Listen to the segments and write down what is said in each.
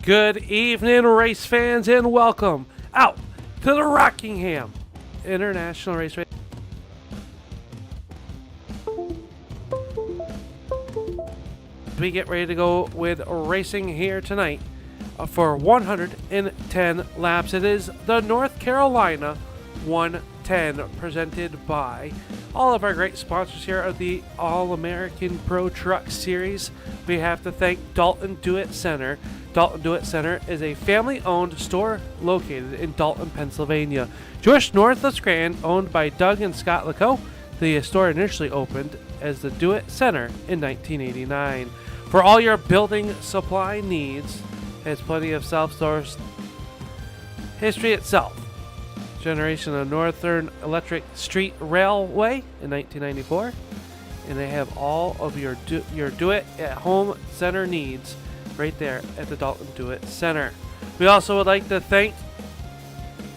Good evening, race fans, and welcome out to the Rockingham International Raceway. We get ready to go with racing here tonight for 110 laps. It is the North Carolina 110 presented by all of our great sponsors here of the All-American Pro Truck Series. We have to thank Dalton Do-It Center. Dalton Do-It Center is a family-owned store located in Dalton, Pennsylvania. Just north of Scranton, owned by Doug and Scott LeCaux. The store initially opened as the Do-It Center in 1989. For all your building supply needs, it has plenty of self-sourced history itself. Generation of Northern Electric Street Railway in 1994. And they have all of your do-it-at-home center needs right there at the Dalton Do-It Center. We also would like to thank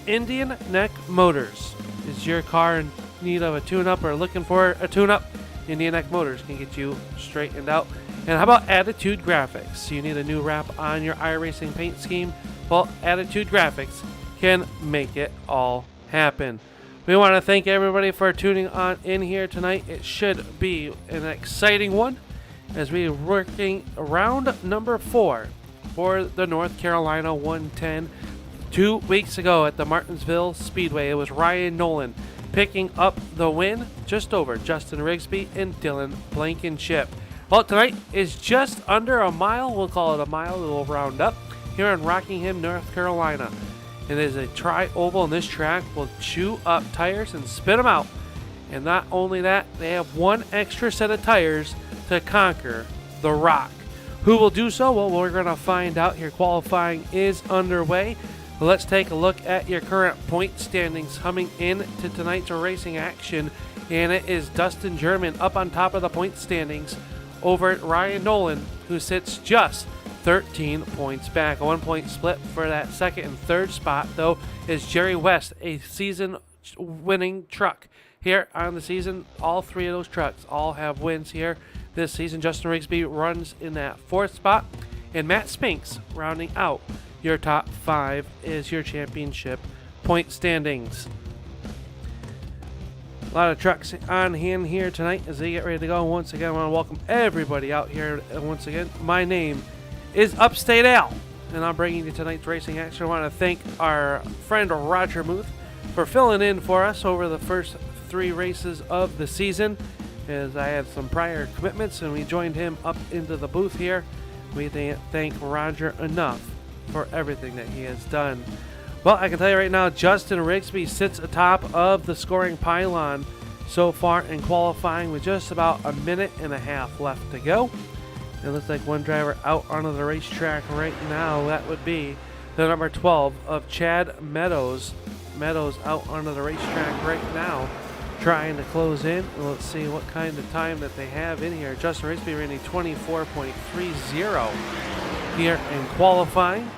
Indian Neck Motors. Is your car in need of a tune-up or looking for a tune-up? Indian Neck Motors can get you straightened out. And how about Attitude Graphics? You need a new wrap on your iRacing paint scheme? Well, Attitude Graphics can make it all happen. We want to thank everybody for tuning on in here tonight. It should be an exciting one as we're working round number 4 for the North Carolina 110. 2 weeks ago at the Martinsville Speedway, it was Ryan Nolan picking up the win just over Justin Rigsby and Dylan Blankenship. Well, tonight is just under a mile. We'll call it a mile. We'll round up here in Rockingham, North Carolina. It is a tri-oval, and this track will chew up tires and spit them out. And not only that, they have one extra set of tires to conquer the rock. Who will do so? Well, we're going to find out here. Qualifying is underway. Let's take a look at your current point standings coming in to tonight's racing action. And it is Dustin German up on top of the point standings over at Ryan Nolan, who sits just 13 points back. A 1 point split for that second and third spot, though, is Jerry West, a season-winning truck here on the season. All three of those trucks all have wins here this season. Justin Rigsby runs in that fourth spot, and Matt Spinks rounding out your top 5 is your championship point standings. A lot of trucks on hand here tonight as they get ready to go. Once again, I want to welcome everybody out here. Once again, my name is Upstate Al, and I'm bringing you tonight's racing action. I want to thank our friend Roger Muth for filling in for us over the first 3 races of the season, as I had some prior commitments and we joined him up into the booth here. We thank Roger enough for everything that he has done. Well, I can tell you right now, Justin Rigsby sits atop of the scoring pylon so far in qualifying with just about a minute and a half left to go. It looks like one driver out onto the racetrack right now. That would be the number 12 of Chad Meadows. Meadows out onto the racetrack right now, trying to close in. And let's see what kind of time that they have in here. Justin Rigsby running 24.30 here in qualifying.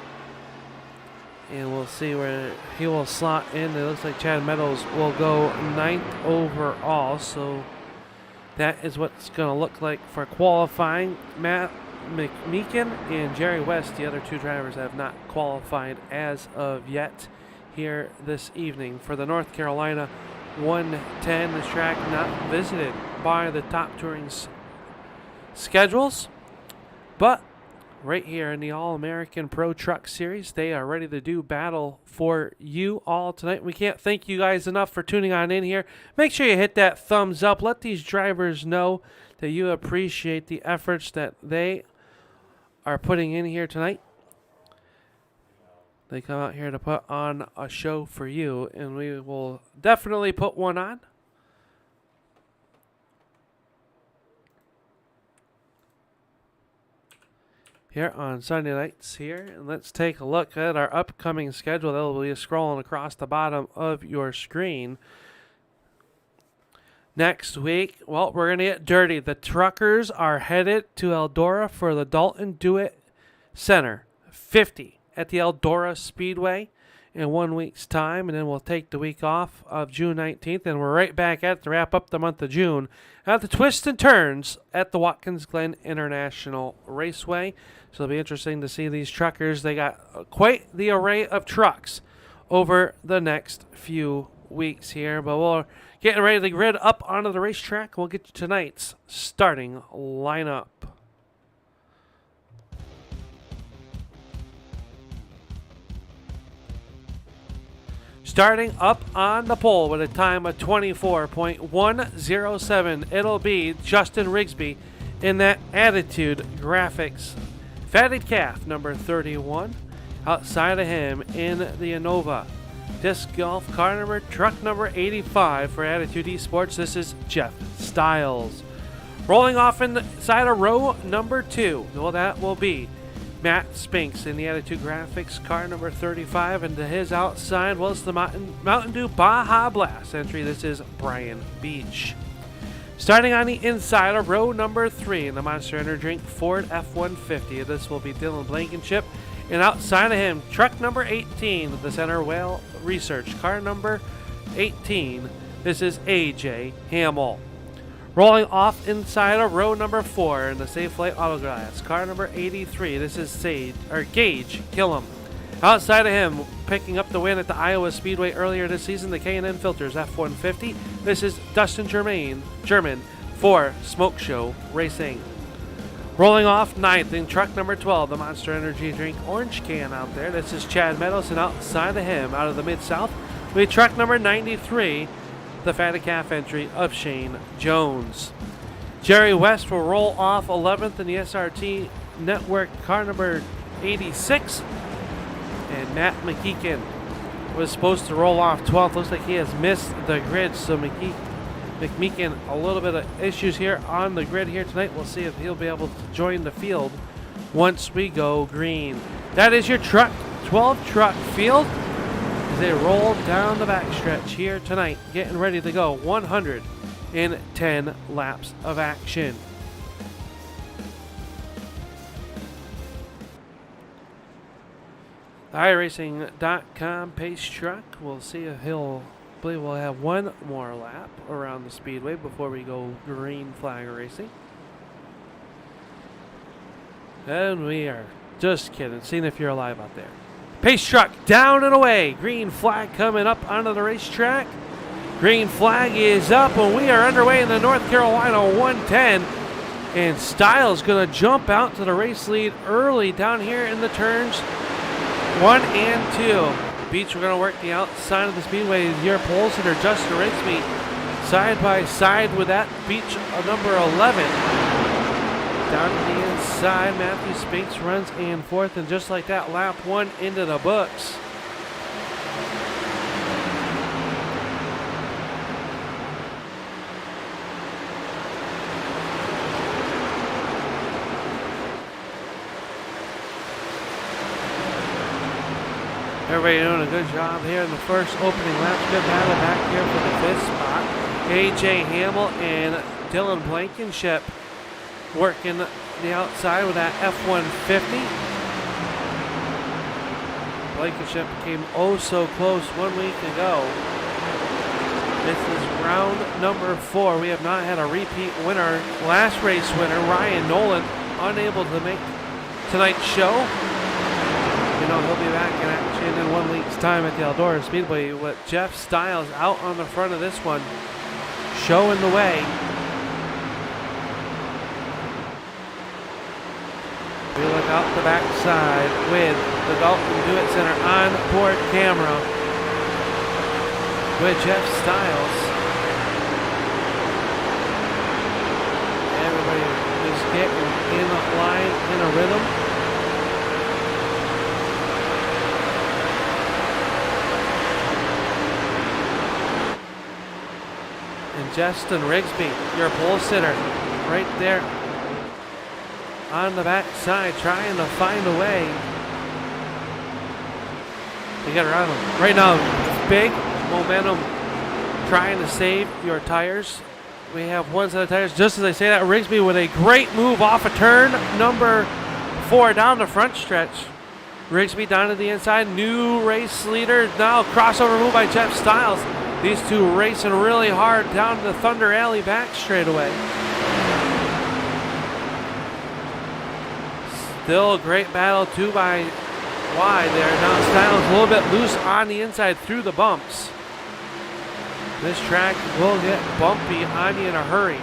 And we'll see where he will slot in. It looks like Chad Meadows will go 9th overall. So that is what's going to look like for qualifying. Matt McMeekin and Jerry West, the other 2 drivers, have not qualified as of yet here this evening for the North Carolina 110. This track not visited by the top touring schedules, but right here in the All-American Pro Truck Series, they are ready to do battle for you all tonight. We can't thank you guys enough for tuning on in here. Make sure you hit that thumbs up. Let these drivers know that you appreciate the efforts that they are putting in here tonight. They come out here to put on a show for you, and we will definitely put one on. Here on Sunday nights here, and let's take a look at our upcoming schedule. That will be scrolling across the bottom of your screen. Next week, well, we're going to get dirty. The truckers are headed to Eldora for the Dalton Do-It Center 50 at the Eldora Speedway. in 1 week's time, and then we'll take the week off of June 19th, and we're right back at it to wrap up the month of June at the twists and turns at the Watkins Glen International Raceway. So it'll be interesting to see these truckers. They got quite the array of trucks over the next few weeks here, but we're getting ready to grid up onto the racetrack. We'll get you tonight's starting lineup. Starting up on the pole with a time of 24.107, it'll be Justin Rigsby in that Attitude Graphics Fatted Calf number 31. Outside of him in the Innova Disc Golf car number truck number 85 for Attitude Esports, this is Jeff Stiles. Rolling off inside of row number 2, well, that will be Matt Spinks in the Attitude Graphics car number 35, and to his outside was the Mountain Dew Baja Blast entry. This is Brian Beach. Starting on the inside of row number 3 in the Monster Energy Drink Ford F-150, this will be Dylan Blankenship, and outside of him, truck number 18, the Center Whale Research car number 18, this is AJ Hamill. Rolling off inside of row number 4 in the Safe Flight Autoglass, car number 83. This is Gage Killam. Outside of him, picking up the win at the Iowa Speedway earlier this season, the K&N Filters F-150. This is Dustin German for Smoke Show Racing. Rolling off 9th in truck number 12, the Monster Energy Drink Orange Can out there. This is Chad Meadows, and outside of him, out of the Mid-South, we truck number 93, the Fatted Calf entry of Shane Jones. Jerry West will roll off 11th in the SRT Network car number 86. And Matt McKeegan was supposed to roll off 12th. Looks like he has missed the grid. So McMeekin, a little bit of issues here on the grid here tonight. We'll see if he'll be able to join the field once we go green. That is your 12 truck field. They roll down the backstretch here tonight, getting ready to go 110 laps of action. iRacing.com pace truck. We'll see if believe we'll have one more lap around the speedway before we go green flag racing. And we are just kidding, seeing if you're alive out there. Pace truck down and away. Green flag coming up onto the racetrack. Green flag is up, and we are underway in the North Carolina 110. And Stiles going to jump out to the race lead early down here in the turns 1 and 2. Beach, we're going to work the outside of the speedway. Your pole sitter, Justin Rigsby, side by side with that Beach number 11. Down to the inside, Matthew Spinks runs in 4th, and just like that, lap 1 into the books. Everybody doing a good job here in the first opening lap. Good battle back here for the 5th spot. AJ Hamill and Dylan Blankenship working the outside with that F-150. Blankenship came oh so close 1 week ago. This is round number 4. We have not had a repeat winner. Last race winner, Ryan Nolan, unable to make tonight's show. You know, he'll be back in action in 1 week's time at the Eldora Speedway with Jeff Stiles out on the front of this one, showing the way. We look out the backside with the Dalton Do-It Center on board camera with Jeff Stiles. Everybody is getting in line, in a rhythm. And Justin Rigsby, your pole sitter, right there on the backside, trying to find a way. You got around him. Right now, big momentum, trying to save your tires. We have one set of tires. Just as I say that, Rigsby with a great move off of turn number 4 down the front stretch. Rigsby down to the inside. New race leader. Now crossover move by Jeff Styles. These two racing really hard down the Thunder Alley back straightaway. Still a great battle, 2 by wide there. Now Styles a little bit loose on the inside through the bumps. This track will get bumpy on you in a hurry.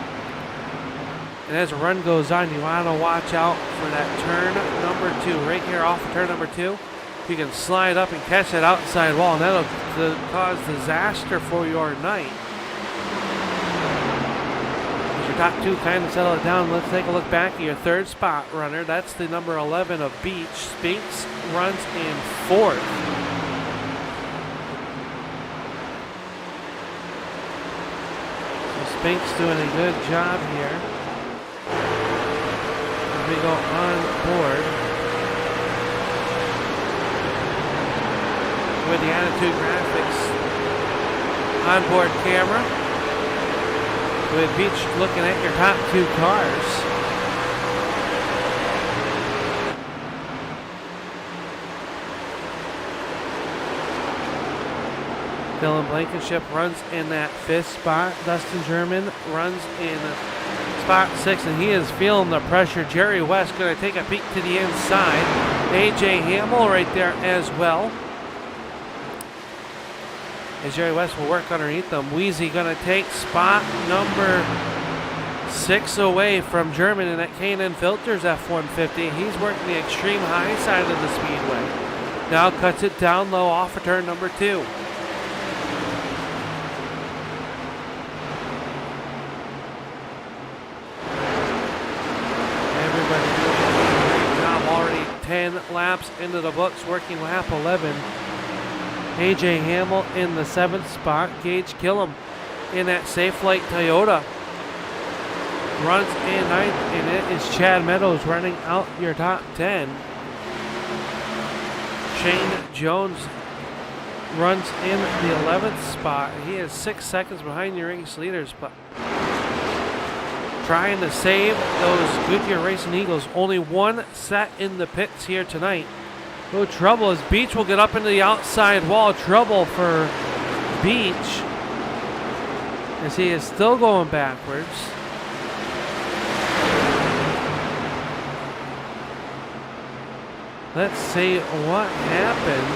And as the run goes on, you want to watch out for that turn number 2. Right here off of turn number 2. You can slide up and catch that outside wall, and that'll cause disaster for your night. As your top 2 kind of settle it down, let's take a look back at your third spot runner. That's the number 11 of Beach. Spinks runs in 4th. So Spinks doing a good job here. As we go on board with the Attitude Graphics onboard camera, with Beach looking at your top 2 cars. Dylan Blankenship runs in that 5th spot. Dustin German runs in spot 6, and he is feeling the pressure. Jerry West going to take a peek to the inside. AJ Hamill right there as well. As Jerry West will work underneath them. Wheezy going to take spot number 6 away from German in that K&N Filters F-150. He's working the extreme high side of the speedway. Now cuts it down low off of turn number 2. Everybody doing a great job already. 10 laps into the books, working lap 11. AJ Hamill in the 7th spot. Gage Killam in that Safe Light Toyota runs in 9th, and it is Chad Meadows running out your top 10. Shane Jones runs in the 11th spot. He is 6 seconds behind your race leaders, but trying to save those Goodyear Racing Eagles. Only one set in the pits here tonight. No trouble as Beach will get up into the outside wall. Trouble for Beach as he is still going backwards. Let's see what happened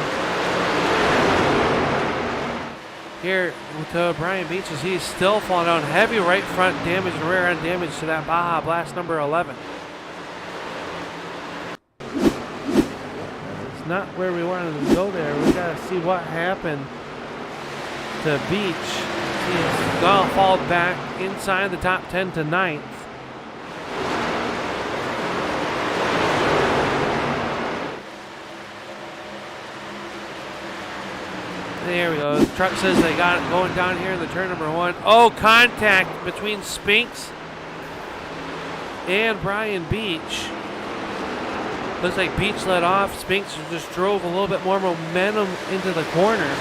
here to Brian Beach as he's still falling down. Heavy right front damage and rear end damage to that Baja Blast number 11. Not where we wanted to go there. We got to see what happened to Beach. He's gonna fall back inside the top 10 to 9th. There we go. The truck says they got it going down here in the turn number 1. Oh, contact between Spinks and Brian Beach. Looks like Beach let off. Spinks just drove a little bit more momentum into the corner.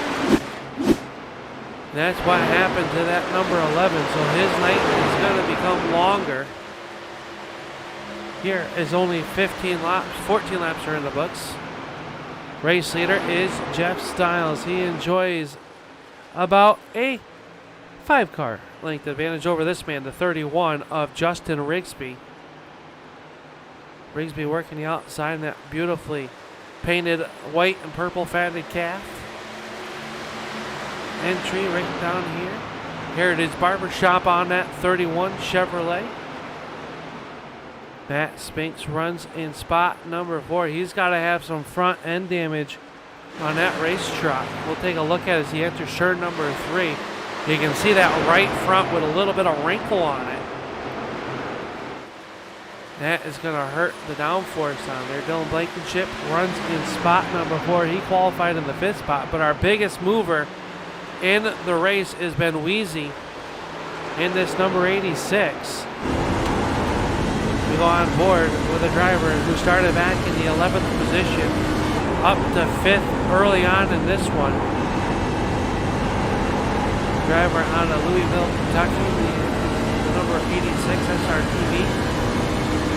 That's what happened to that number 11. So his night is going to become longer. Here is only 15 laps. 14 laps are in the books. Race leader is Jeff Styles. He enjoys about a 5-car length advantage over this man, the 31 of Justin Rigsby. Rigsby working the outside in that beautifully painted white and purple fatted calf. Entry right down here. Heritage Barbershop on that 31 Chevrolet. Matt Spinks runs in spot number 4. He's got to have some front end damage on that race truck. We'll take a look at it as he enters turn number 3. You can see that right front with a little bit of wrinkle on it. That is going to hurt the downforce on there. Dylan Blankenship runs in spot number 4. He qualified in the 5th spot, but our biggest mover in the race has been Wheezy in this number 86. We go on board with a driver who started back in the 11th position, up to 5th early on in this one. Driver out of Louisville, Kentucky, the number 86 SRTV.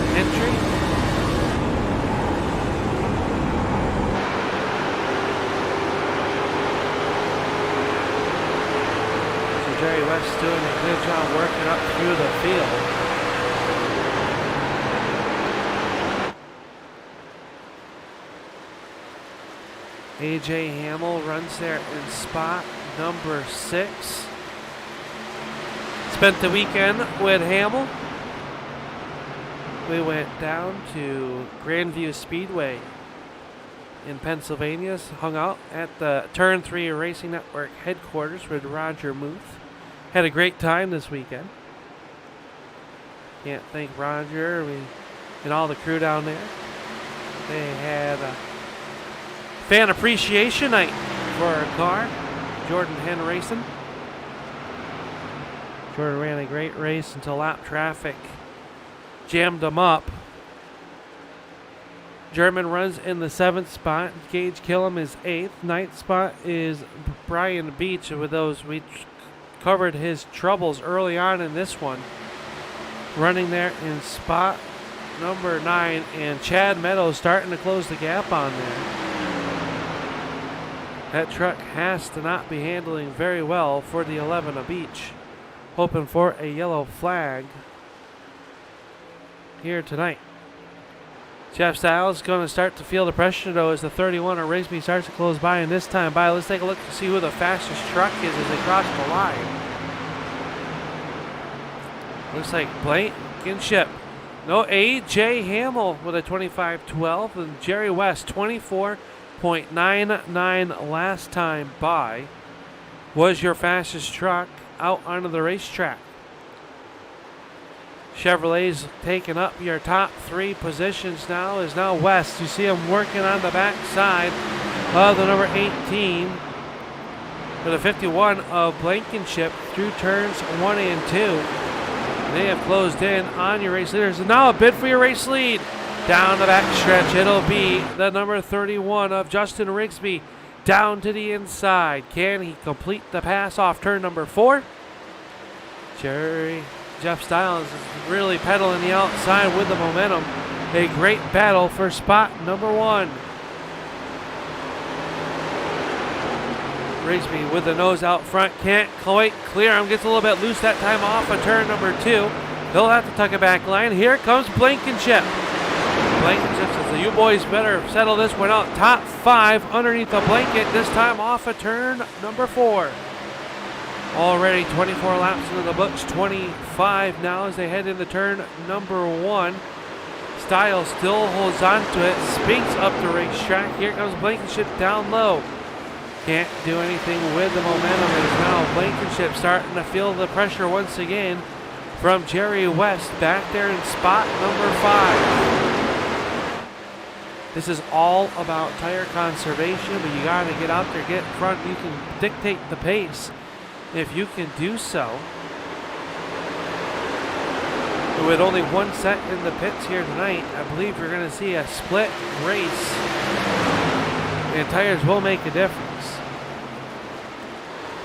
Entry. West doing a good job working up through the field. A.J. Hamill runs there in spot number 6. Spent the weekend with Hamill. We went down to Grandview Speedway in Pennsylvania, hung out at the Turn 3 Racing Network headquarters with Roger Muth. Had a great time this weekend. Can't thank Roger and all the crew down there. They had a fan appreciation night for our car, Jordan Hen Racing. Jordan ran a great race until lap traffic jammed him up. German runs in the 7th spot. Gage Killam is 8th. 9th spot is Brian Beach. With those, we covered his troubles early on in this one. Running there in spot number 9, and Chad Meadows starting to close the gap on there. That truck has to not be handling very well for the 11 of Beach. Hoping for a yellow flag here tonight. Jeff Styles going to start to feel the pressure though as the 31 of Rigsby starts to close by, and this time by. Let's take a look to see who the fastest truck is as they cross the line. Looks like Blankenship. No, A.J. Hamill with a 25.12 and Jerry West 24.99 last time by was your fastest truck out onto the racetrack. Chevrolet's taking up your top 3 positions now is now West. You see him working on the back side of the number 18 for the 51 of Blankenship through turns 1 and 2. They have closed in on your race leaders. And now a bid for your race lead. Down the back stretch, it'll be the number 31 of Justin Rigsby down to the inside. Can he complete the pass off turn number 4? Jeff Styles is really pedaling the outside with the momentum. A great battle for spot number 1. Rigsby with the nose out front. Can't quite clear him. Gets a little bit loose that time off of turn number 2. He'll have to tuck it back line. Here comes Blankenship. Blankenship says, you boys better settle this one out. Top 5 underneath the blanket. This time off of turn number 4. Already 24 laps into the books, 25 now as they head into turn number 1. Styles still holds on to it, speeds up the racetrack. Here comes Blankenship down low. Can't do anything with the momentum. It is now Blankenship starting to feel the pressure once again from Jerry West back there in spot number 5. This is all about tire conservation, but you got to get out there, get in front. You can dictate the pace. If you can do so, with only one set in the pits here tonight, I believe you're going to see a split race, and tires will make a difference.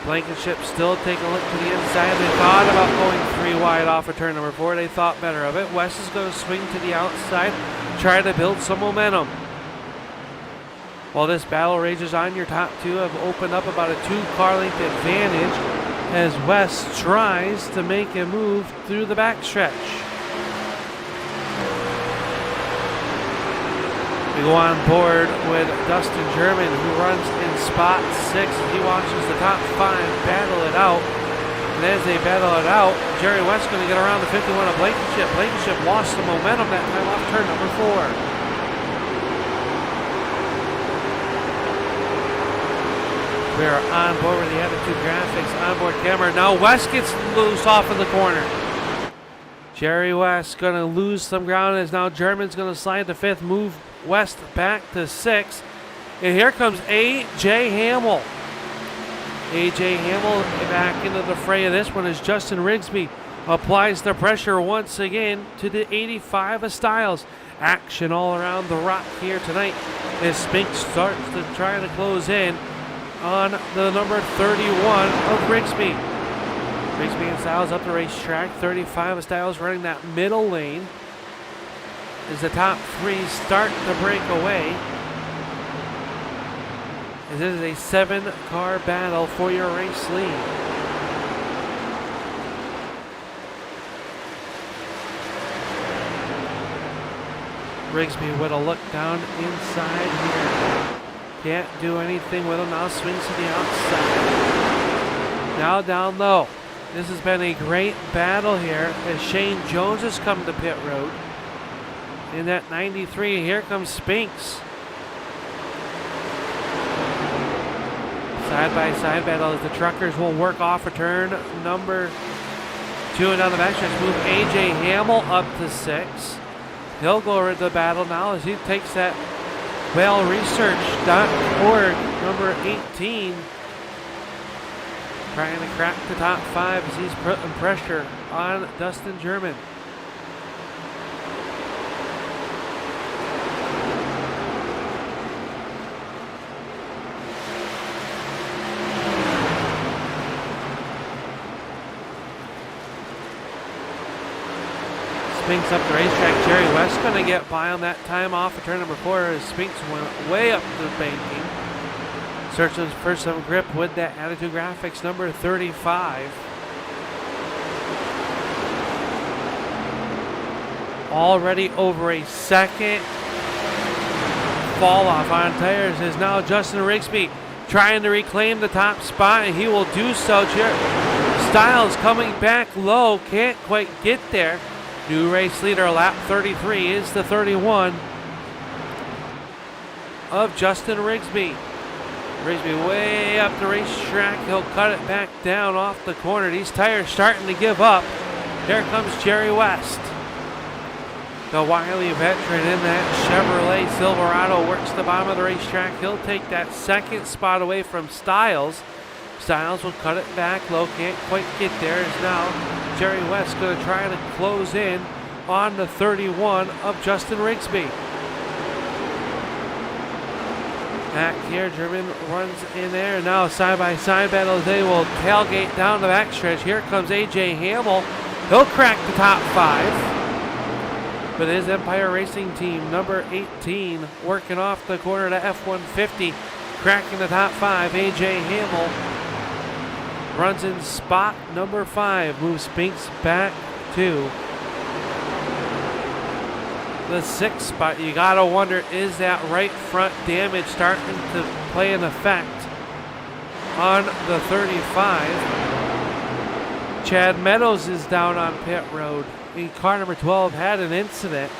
Blankenship still taking a look to the inside. They thought about going 3 wide off of turn number 4. They thought better of it. West is going to swing to the outside, try to build some momentum. While this battle rages on, your top 2 have opened up about a 2-car length advantage as West tries to make a move through the backstretch. We go on board with Dustin German, who runs in spot 6. He watches the top 5 battle it out. And as they battle it out, Jerry West going to get around the 51 of Blankenship. Blankenship lost some momentum that time off turn number 4. We are on board with the Attitude Graphics onboard camera. Now West gets loose off in the corner. Jerry West going to lose some ground as now German's going to slide to 5th, move West back to 6th. And here comes A.J. Hamill. A.J. Hamill back into the fray of this one as Justin Rigsby applies the pressure once again to the 85 of Styles. Action all around the rock here tonight as Spink starts to try to close in on the number 31 of Rigsby. Rigsby and Styles up the racetrack. 35 of Styles running that middle lane as the top 3 start to break away. As this is a 7-car battle for your race lead. 35 of Styles Rigsby with a look down inside here. Can't do anything with him. Now swings to the outside. Now down low. This has been a great battle here as Shane Jones has come to pit road. In that 93, here comes Spinks. Side-by-side battle as the truckers will work off return number 2 and down the backstretch. Move AJ Hamill up to 6. He'll go into the battle now as he takes that whaleresearch.org number 18. Trying to crack the top 5 as he's putting pressure on Dustin German. Spinks up the racetrack. Jerry West going to get by on that time off of turn number 4 as Spinks went way up the banking. Searching for some grip with that Attitude Graphics number 35. Already over a second fall off on tires is now Justin Rigsby trying to reclaim the top spot, and he will do so. Styles coming back low, can't quite get there. New race leader, lap 33, is the 31 of Justin Rigsby. Rigsby way up the racetrack. He'll cut it back down off the corner. These tires starting to give up. Here comes Jerry West. The wily veteran in that Chevrolet Silverado works the bottom of the racetrack. He'll take that second spot away from Styles. Styles will cut it back low. Can't quite get there. Is now Jerry West going to try to close in on the 31 of Justin Rigsby. Back here, German runs in there. Now side-by-side battle. They will tailgate down the backstretch. Here comes AJ Hamill. He'll crack the top 5. But his Empire Racing team, number 18, working off the corner to F-150, cracking the top 5. AJ Hamill runs in spot number 5. Moves Spinks back to the 6th spot. You gotta wonder, is that right front damage starting to play an effect on the 35? Chad Meadows is down on pit road. Car number 12 had an incident.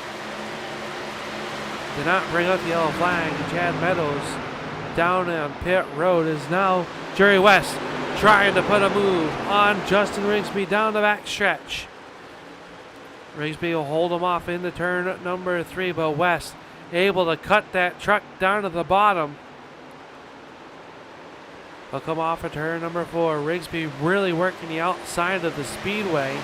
Did not bring up the yellow flag. Chad Meadows down on pit road is now Jerry West trying to put a move on Justin Rigsby down the back stretch. Rigsby will hold him off into turn number 3, but West able to cut that truck down to the bottom. He'll come off of turn number 4. Rigsby really working the outside of the speedway.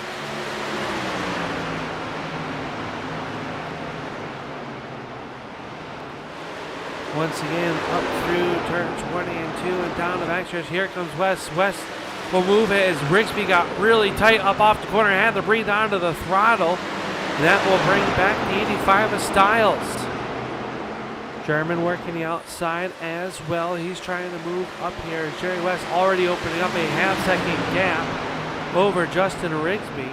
Once again, up through turn 20 and 2 and down the backstretch. Here comes West. West will move it as Rigsby got really tight up off the corner, had to breathe onto the throttle. And that will bring back the 85 of Styles. German working the outside as well. He's trying to move up here. Jerry West already opening up a half-second gap over Justin Rigsby.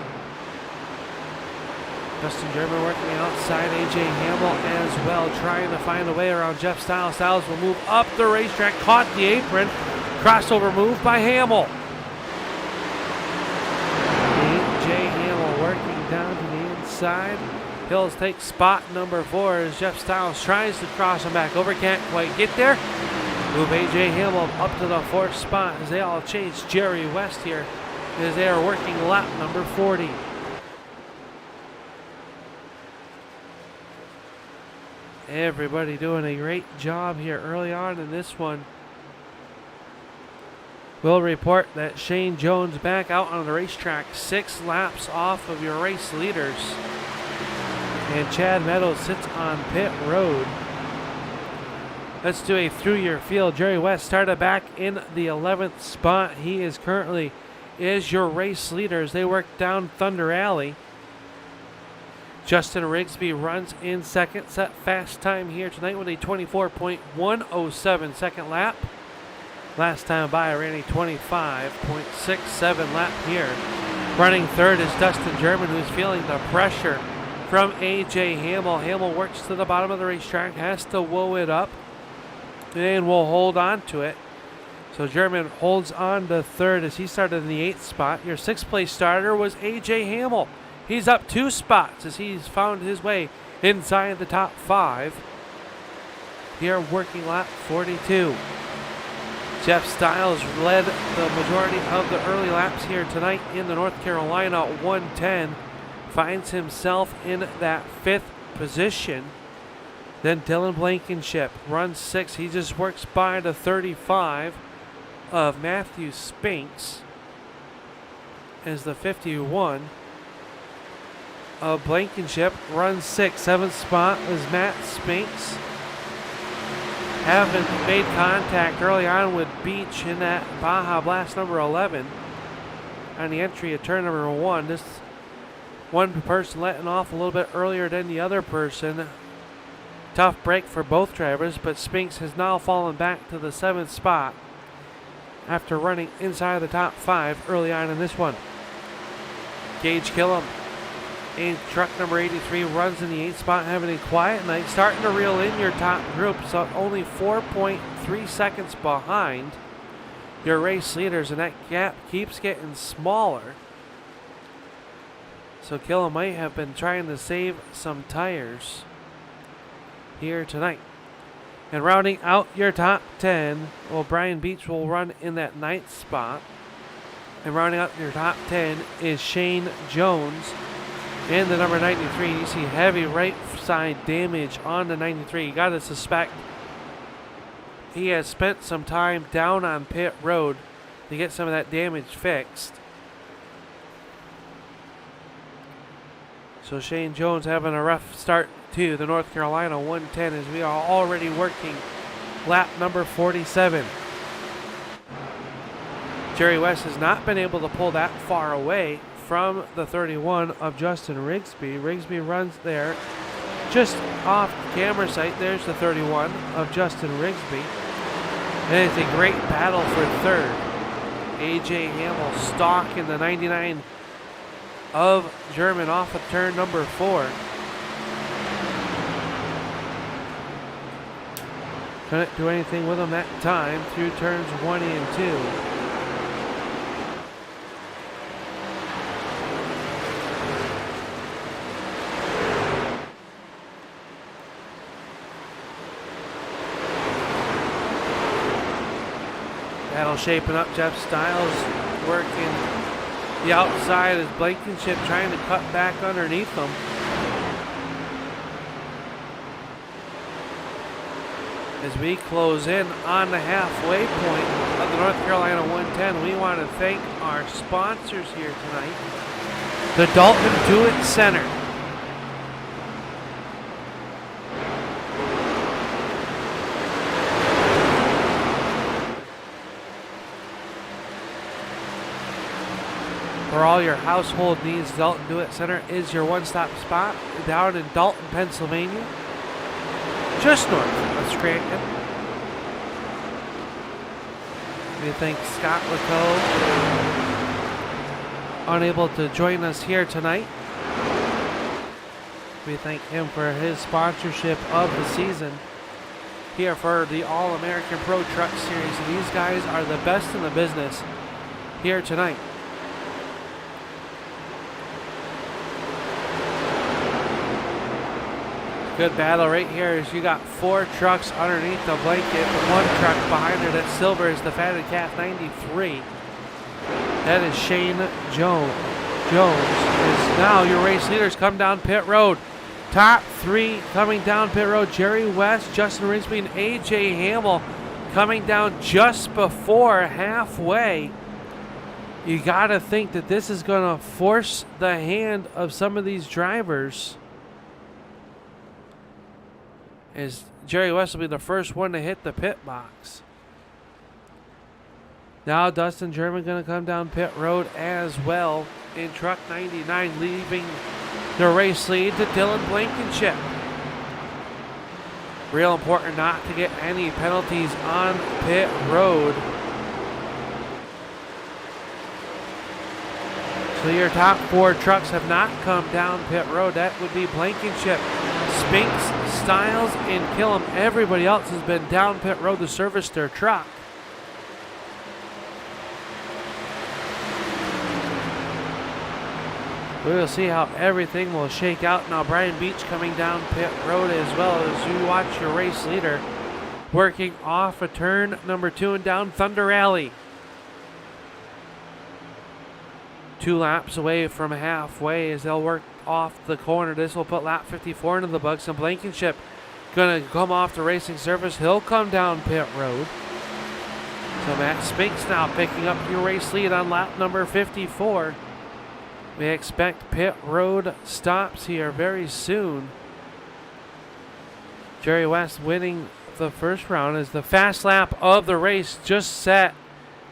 Justin German working the outside. AJ Hamill as well, trying to find a way around Jeff Styles. Styles will move up the racetrack, caught the apron. Crossover move by Hamill. AJ Hamill working down to the inside. Hills takes spot number 4 as Jeff Styles tries to cross him back over. Can't quite get there. Move AJ Hamill up to the 4th spot as they all chase Jerry West here as they are working lap number 40. Everybody doing a great job here early on in this one. We'll report that Shane Jones back out on the racetrack, 6 laps off of your race leaders. And Chad Meadows sits on pit road. Let's do a through your field. Jerry West started back in the 11th spot. He is currently your race leader as they work down Thunder Alley. Justin Rigsby runs in second, set fast time here tonight with a 24.107 second lap. Last time by ran a 25.67 lap here. Running third is Dustin German, who's feeling the pressure from A.J. Hamill. Hamill works to the bottom of the racetrack, has to whoa it up, and will hold on to it. So German holds on to third as he started in the 8th spot. Your 6th place starter was A.J. Hamill. He's up 2 spots as he's found his way inside the top 5. Here working lap 42. Jeff Stiles led the majority of the early laps here tonight in the North Carolina 110. Finds himself in that 5th position. Then Dylan Blankenship runs 6th. He just works by the 35 of Matthew Spinks as the 51 of Blankenship runs 6th. 7th spot was Matt Spinks. Haven't made contact early on with Beach in that Baja Blast number 11 on the entry of turn number 1. This one person letting off a little bit earlier than the other person. Tough break for both drivers, but Spinks has now fallen back to the 7th spot after running inside the top 5 early on in this one. Gage Killam in truck number 83 runs in the 8th spot, having a quiet night, starting to reel in your top group, so only 4.3 seconds behind your race leaders, and that gap keeps getting smaller. So Killam might have been trying to save some tires here tonight. And rounding out your top 10, well, Brian Beach will run in that 9th spot. And rounding out your top 10 is Shane Jones in the number 93. You see heavy right side damage on the 93. You got to suspect he has spent some time down on pit road to get some of that damage fixed. So Shane Jones having a rough start to the North Carolina 110 as we are already working lap number 47. Jerry West has not been able to pull that far away from the 31 of Justin Rigsby. Rigsby runs there just off camera sight. There's the 31 of Justin Rigsby. And it's a great battle for third. A.J. Hamill stalking the 99 of German off of turn number 4. Couldn't do anything with him that time through turns 1 and 2. Battle shaping up. Jeff Stiles working the outside as Blankenship trying to cut back underneath them. As we close in on the halfway point of the North Carolina 110, we want to thank our sponsors here tonight. The Dalton Do-It Center. For all your household needs, Dalton Do-It Center is your one-stop spot down in Dalton, Pennsylvania, just north of Scranton. We thank Scott Lecoe, unable to join us here tonight. We thank him for his sponsorship of the season here for the All-American Pro Truck Series. And these guys are the best in the business here tonight. Good battle right here as you got 4 trucks underneath the blanket. One truck behind her that's silver is the Fatted Calf 93. That is Shane Jones. Jones is now your race leaders come down pit road. Top 3 coming down pit road. Jerry West, Justin Rigsby, and A.J. Hamill coming down just before halfway. You got to think that this is going to force the hand of some of these drivers, as Jerry West will be the first one to hit the pit box. Now Dustin German going to come down pit road as well in truck 99, leaving the race lead to Dylan Blankenship. Real important not to get any penalties on pit road. So your top 4 trucks have not come down pit road. That would be Blankenship, Spinks, Styles, and Killam. Everybody else has been down pit road to service their truck. We will see how everything will shake out. Now Brian Beach coming down pit road as well as you watch your race leader working off a turn number 2 and down Thunder Alley. 2 laps away from halfway as they'll work off the corner. This will put lap 54 into the books, and Blankenship gonna come off the racing surface. He'll come down pit road. So Matt Spinks now picking up your race lead on lap number 54. We expect pit road stops here very soon. Jerry West winning the first round as the fast lap of the race just set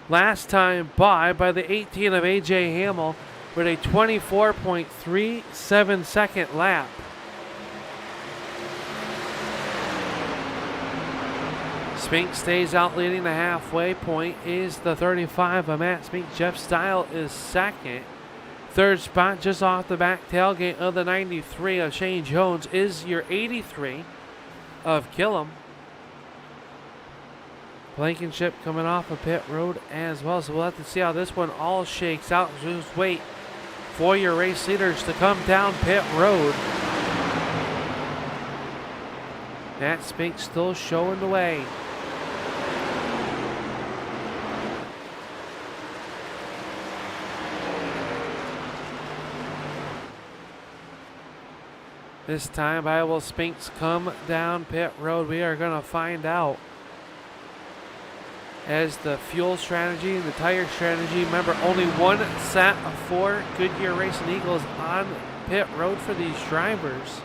last time by the 18 of AJ Hamill with a 24.37 second lap. Spink stays out leading. The halfway point is the 35 of Matt Spink. Jeff Stile is second. Third spot just off the back tailgate of the 93 of Shane Jones is your 83 of Killam. Blankenship coming off of pit road as well, so we'll have to see how this one all shakes out. Just wait for your race leaders to come down pit road. Matt Spink still showing the way. This time, by will Spinks come down pit road? We are going to find out. As the fuel strategy and the tire strategy, remember, only one set of 4 Goodyear Racing Eagles on pit road for these drivers.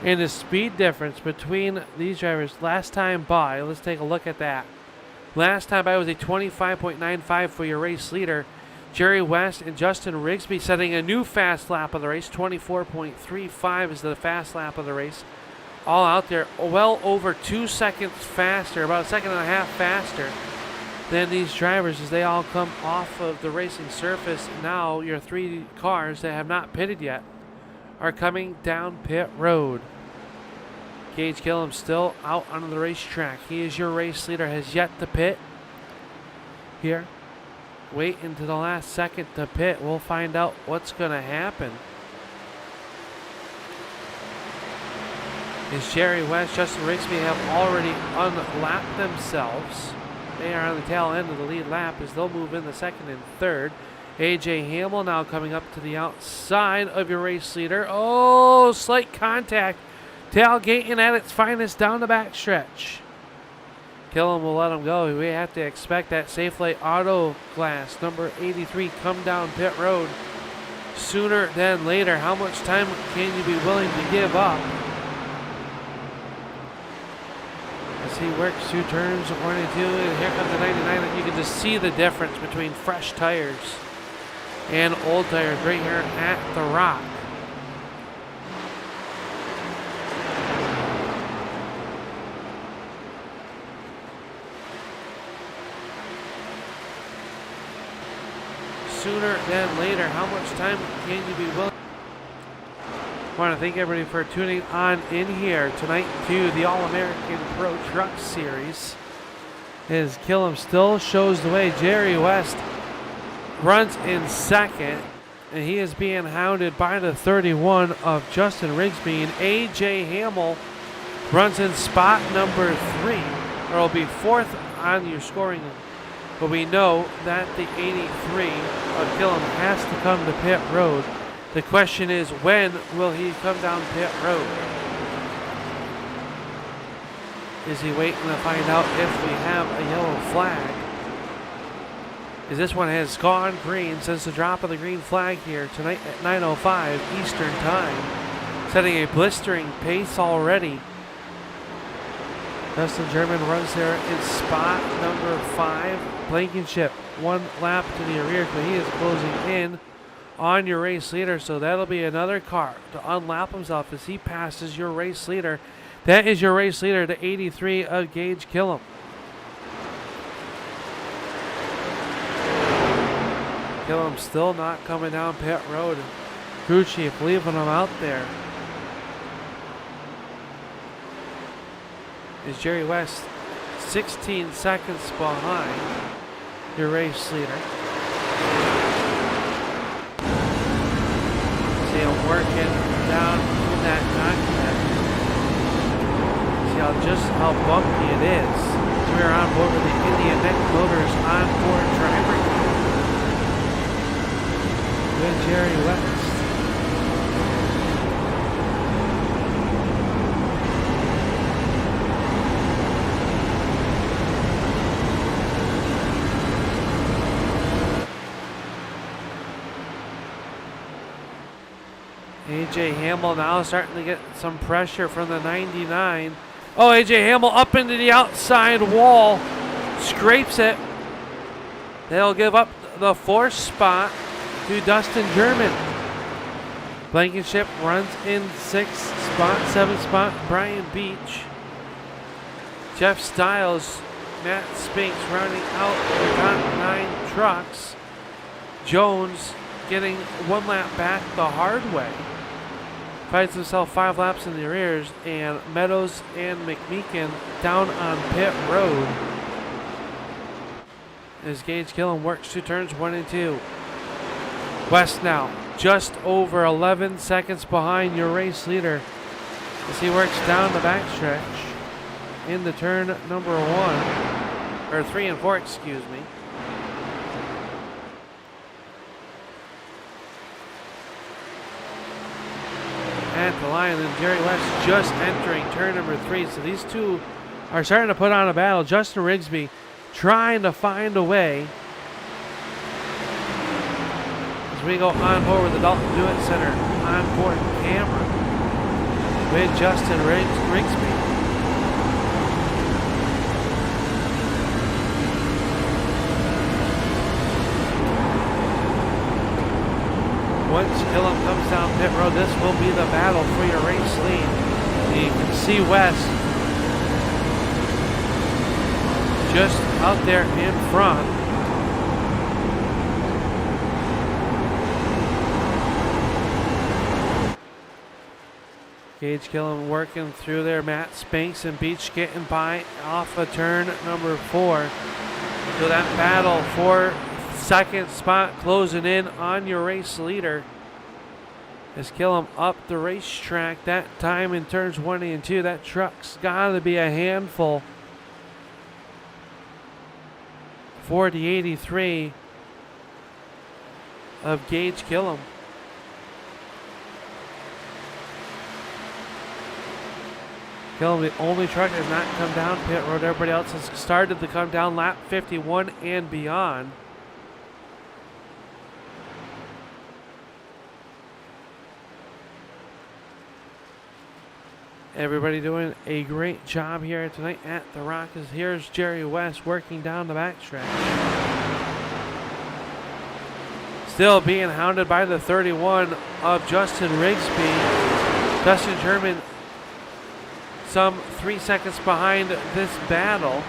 And the speed difference between these drivers last time by, let's take a look at that. Last time by was a 25.95 for your race leader. Jerry West and Justin Rigsby setting a new fast lap of the race. 24.35 is the fast lap of the race. All out there well over 2 seconds faster, about a second and a half faster than these drivers as they all come off of the racing surface. Now your 3 cars that have not pitted yet are coming down pit road. Gage Killam still out on the racetrack. He is your race leader, has yet to pit here. Wait until the last second to pit. We'll find out what's going to happen. As Jerry West, Justin Rigsby have already unlapped themselves. They are on the tail end of the lead lap as they'll move in the second and third. AJ Hamill now coming up to the outside of your race leader. Oh, slight contact. Tailgating at its finest down the back stretch. Killam will let him go. We have to expect that Safelight Auto Glass number 83 come down pit road sooner than later. How much time can you be willing to give up? As he works 2 turns, 1 and 2, and here comes the 99, and you can just see the difference between fresh tires and old tires right here at the Rock. Sooner than later, how much time can you be willing? I want to thank everybody for tuning on in here tonight to the All-American Pro Truck Series. As Killam still shows the way. Jerry West runs in second, and he is being hounded by the 31 of Justin Rigsby. And AJ Hamill runs in spot number 3, or will be 4th on your scoring. But we know that the 83 of Killam has to come to pit road. The question is, when will he come down pit road? Is he waiting to find out if we have a yellow flag? As this one has gone green since the drop of the green flag here tonight at 9:05 Eastern Time. Setting a blistering pace already. Dustin German runs there in spot number 5. Blankenship 1 lap to the rear, but he is closing in on your race leader, so that'll be another car to unlap himself as he passes your race leader. That is your race leader, the 83 of Gage Killam. Gillum still not coming down pit road. Crew chief leaving him out there. Is Jerry West 16 seconds behind your race leader. See him working down in that cockpit. See just how bumpy it is. So we're on board with the Indian Neck Motors onboard driver with Jerry West. AJ Hamel now starting to get some pressure from the 99. Oh, AJ Hamel up into the outside wall. Scrapes it. They'll give up the 4th spot to Dustin German. Blankenship runs in 6th spot, 7th spot, Brian Beach. Jeff Stiles, Matt Spinks rounding out the top 9 trucks. Jones getting 1 lap back the hard way. Finds himself 5 laps in the rears, and Meadows and McMeekin down on pit road. As Gage Gillum works 2 turns 1 and 2. West now just over 11 seconds behind your race leader as he works down the backstretch into turn number 1, or 3 and 4, excuse me. At the line, and Jerry West just entering turn number 3. So these two are starting to put on a battle. Justin Rigsby trying to find a way as we go on board with the Dalton Dewitt Center onboard camera with Justin Rigsby. Once Gillum comes down pit road, this will be the battle for your race lead. You can see West just out there in front. Gage Gillum working through there. Matt Spinks and Beach getting by off of turn number 4. So that battle for 2nd spot closing in on your race leader as Gillum up the racetrack that time in turns 1 and 2. That truck's got to be a handful for the 83 of Gage Gillum. Gillum, the only truck that has not come down pit road. Everybody else has started to come down lap 51 and beyond. Everybody doing a great job here tonight at the Rock. Here's Jerry West working down the backstretch. Still being hounded by the 31 of Justin Rigsby. Dustin German some 3 seconds behind this battle.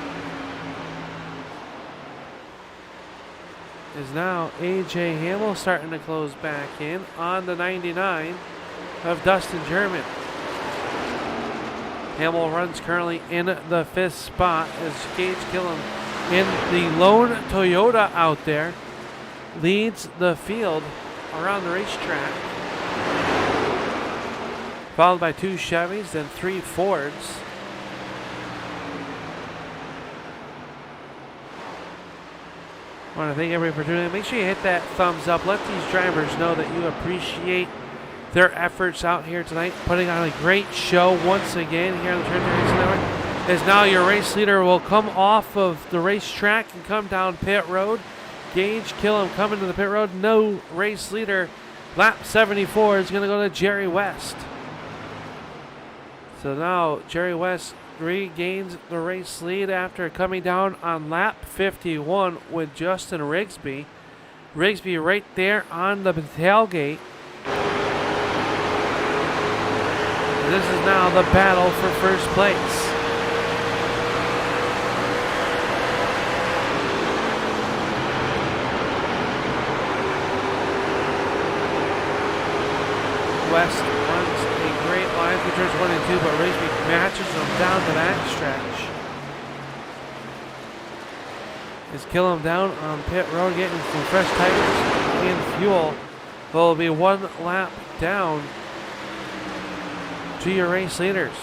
Is now AJ Hamel starting to close back in on the 99 of Dustin German. Hamel runs currently in the 5th spot as Gage Gillum in the lone Toyota out there leads the field around the racetrack. Followed by 2 Chevys, then 3 Fords. I want to thank everybody for tuning in. Make sure you hit that thumbs up. Let these drivers know that you appreciate their efforts out here tonight, putting on a great show once again here on the Turn Racing Network. As now your race leader will come off of the racetrack and come down pit road. Gage Gillum coming to the pit road. No race leader. Lap 74 is going to go to Jerry West. So now Jerry West regains the race lead after coming down on lap 51 with Justin Rigsby. Rigsby right there on the tailgate. This is now the battle for first place. West runs a great line through turns 1 and 2, but Rigsby matches them down the backstretch. Is kill him down on pit road, getting some fresh tires and fuel. There'll be 1 lap down to your race leaders.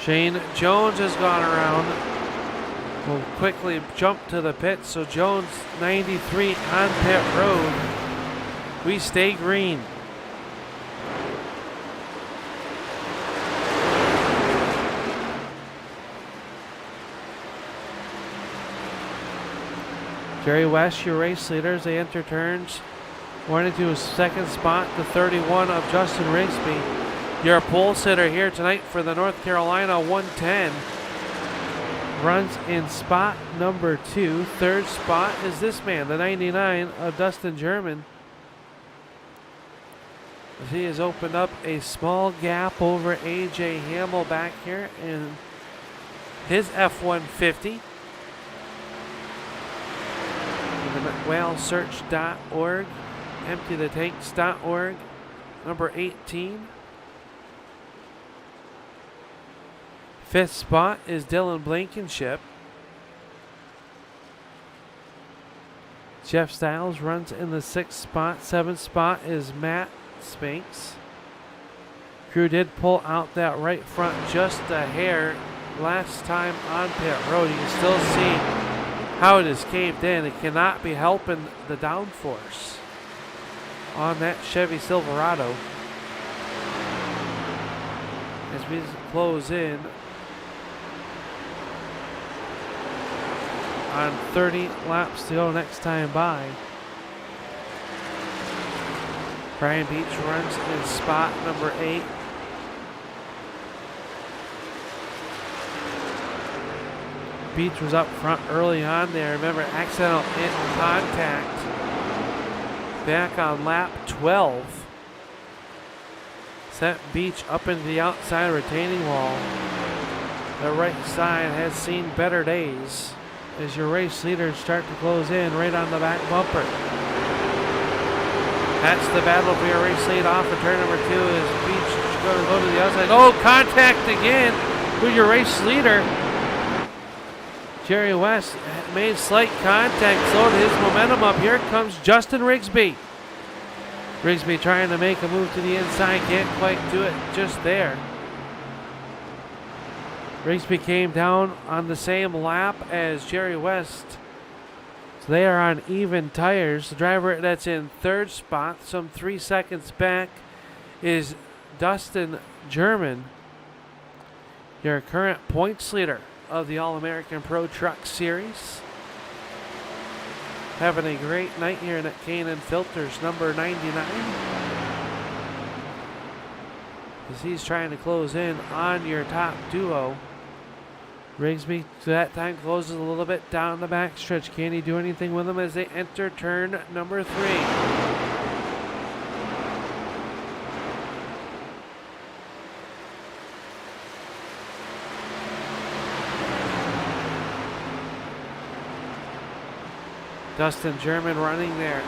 Shane Jones has gone around. Will quickly jump to the pit. So Jones 93 on pit road. We stay green. Jerry West, your race leaders, they enter turns 1 and 2, second spot, the 31 of Justin Rigsby. Your pole sitter here tonight for the North Carolina 110 runs in spot number 2. Third spot is this man, the 99 of Dustin German. He has opened up a small gap over A.J. Hamill back here in his F-150. Whalesearch.org, emptythetanks.org, number 18. Fifth spot is Dylan Blankenship. Jeff Stiles runs in the 6th spot. 7th spot is Matt Spinks. Crew did pull out that right front just a hair last time on pit road. You can still see how it is caved in. It cannot be helping the downforce on that Chevy Silverado. As we close in on 30 laps to go next time by. Brian Beach runs in spot number 8. Beach was up front early on there. Remember, accidental contact back on lap 12. Sent Beach up into the outside retaining wall. The right side has seen better days as your race leaders start to close in right on the back bumper. That's the battle for your race lead off of turn number 2 as Beach is going to go to the outside. Oh, contact again with your race leader. Jerry West made slight contact, slowed his momentum up. Here comes Justin Rigsby. Rigsby trying to make a move to the inside, can't quite do it just there. Rigsby came down on the same lap as Jerry West. So they are on even tires. The driver that's in 3rd spot, some 3 seconds back, is Dustin German, your current points leader of the All-American Pro Truck Series. Having a great night here at Cannon Filters, number 99. As he's trying to close in on your top duo. Rigsby, that time, closes a little bit down the backstretch. Can he do anything with them as they enter turn number 3? Dustin German running there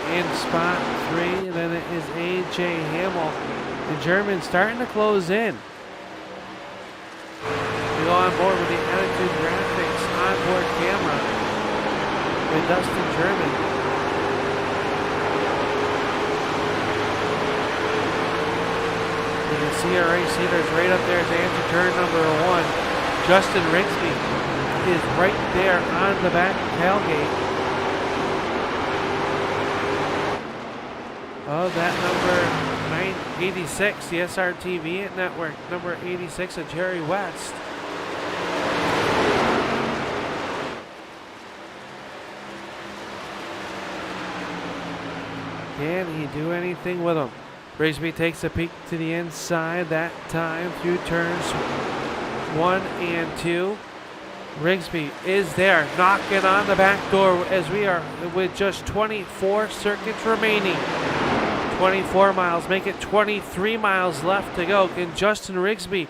in spot 3, and then it is A.J. Hamill. The German starting to close in. We go on board with the Attitude Graphics onboard camera with Dustin German. You can see our race leaders right up there as they enter turn number 1. Justin Rigsby is right there on the back tailgate of that number 986, the SRTV network, number 86 of Jerry West. Can he do anything with him? Rigsby takes a peek to the inside that time through turns 1 and 2. Rigsby is there, knocking on the back door as we are with just 24 circuits remaining. 24 miles, make it 23 miles left to go. Can Justin Rigsby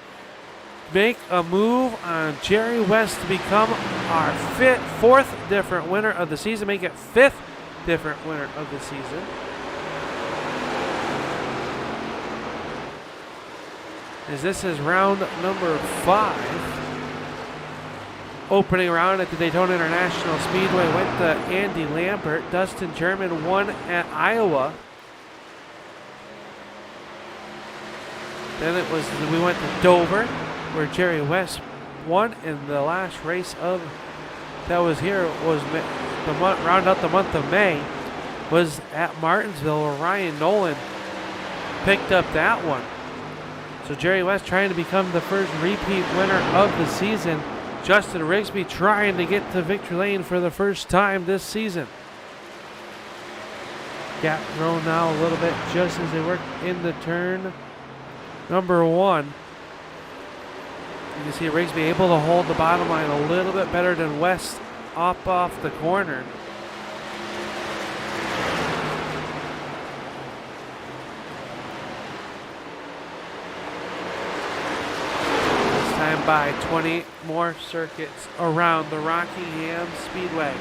make a move on Jerry West to become our 4th different winner of the season, make it 5th different winner of the season. As this is round number 5. Opening round at the Daytona International Speedway went to Andy Lambert. Dustin German won at Iowa. Then we went to Dover, where Jerry West won in the last race of that was here was round out the month of May was at Martinsville, where Ryan Nolan picked up that one. So Jerry West trying to become the first repeat winner of the season. Justin Rigsby trying to get to victory lane for the first time this season. Gap thrown now a little bit just as they work into turn number 1. You can see Rigsby able to hold the bottom line a little bit better than West up off the corner. By 20 more circuits around the Rockingham Speedway.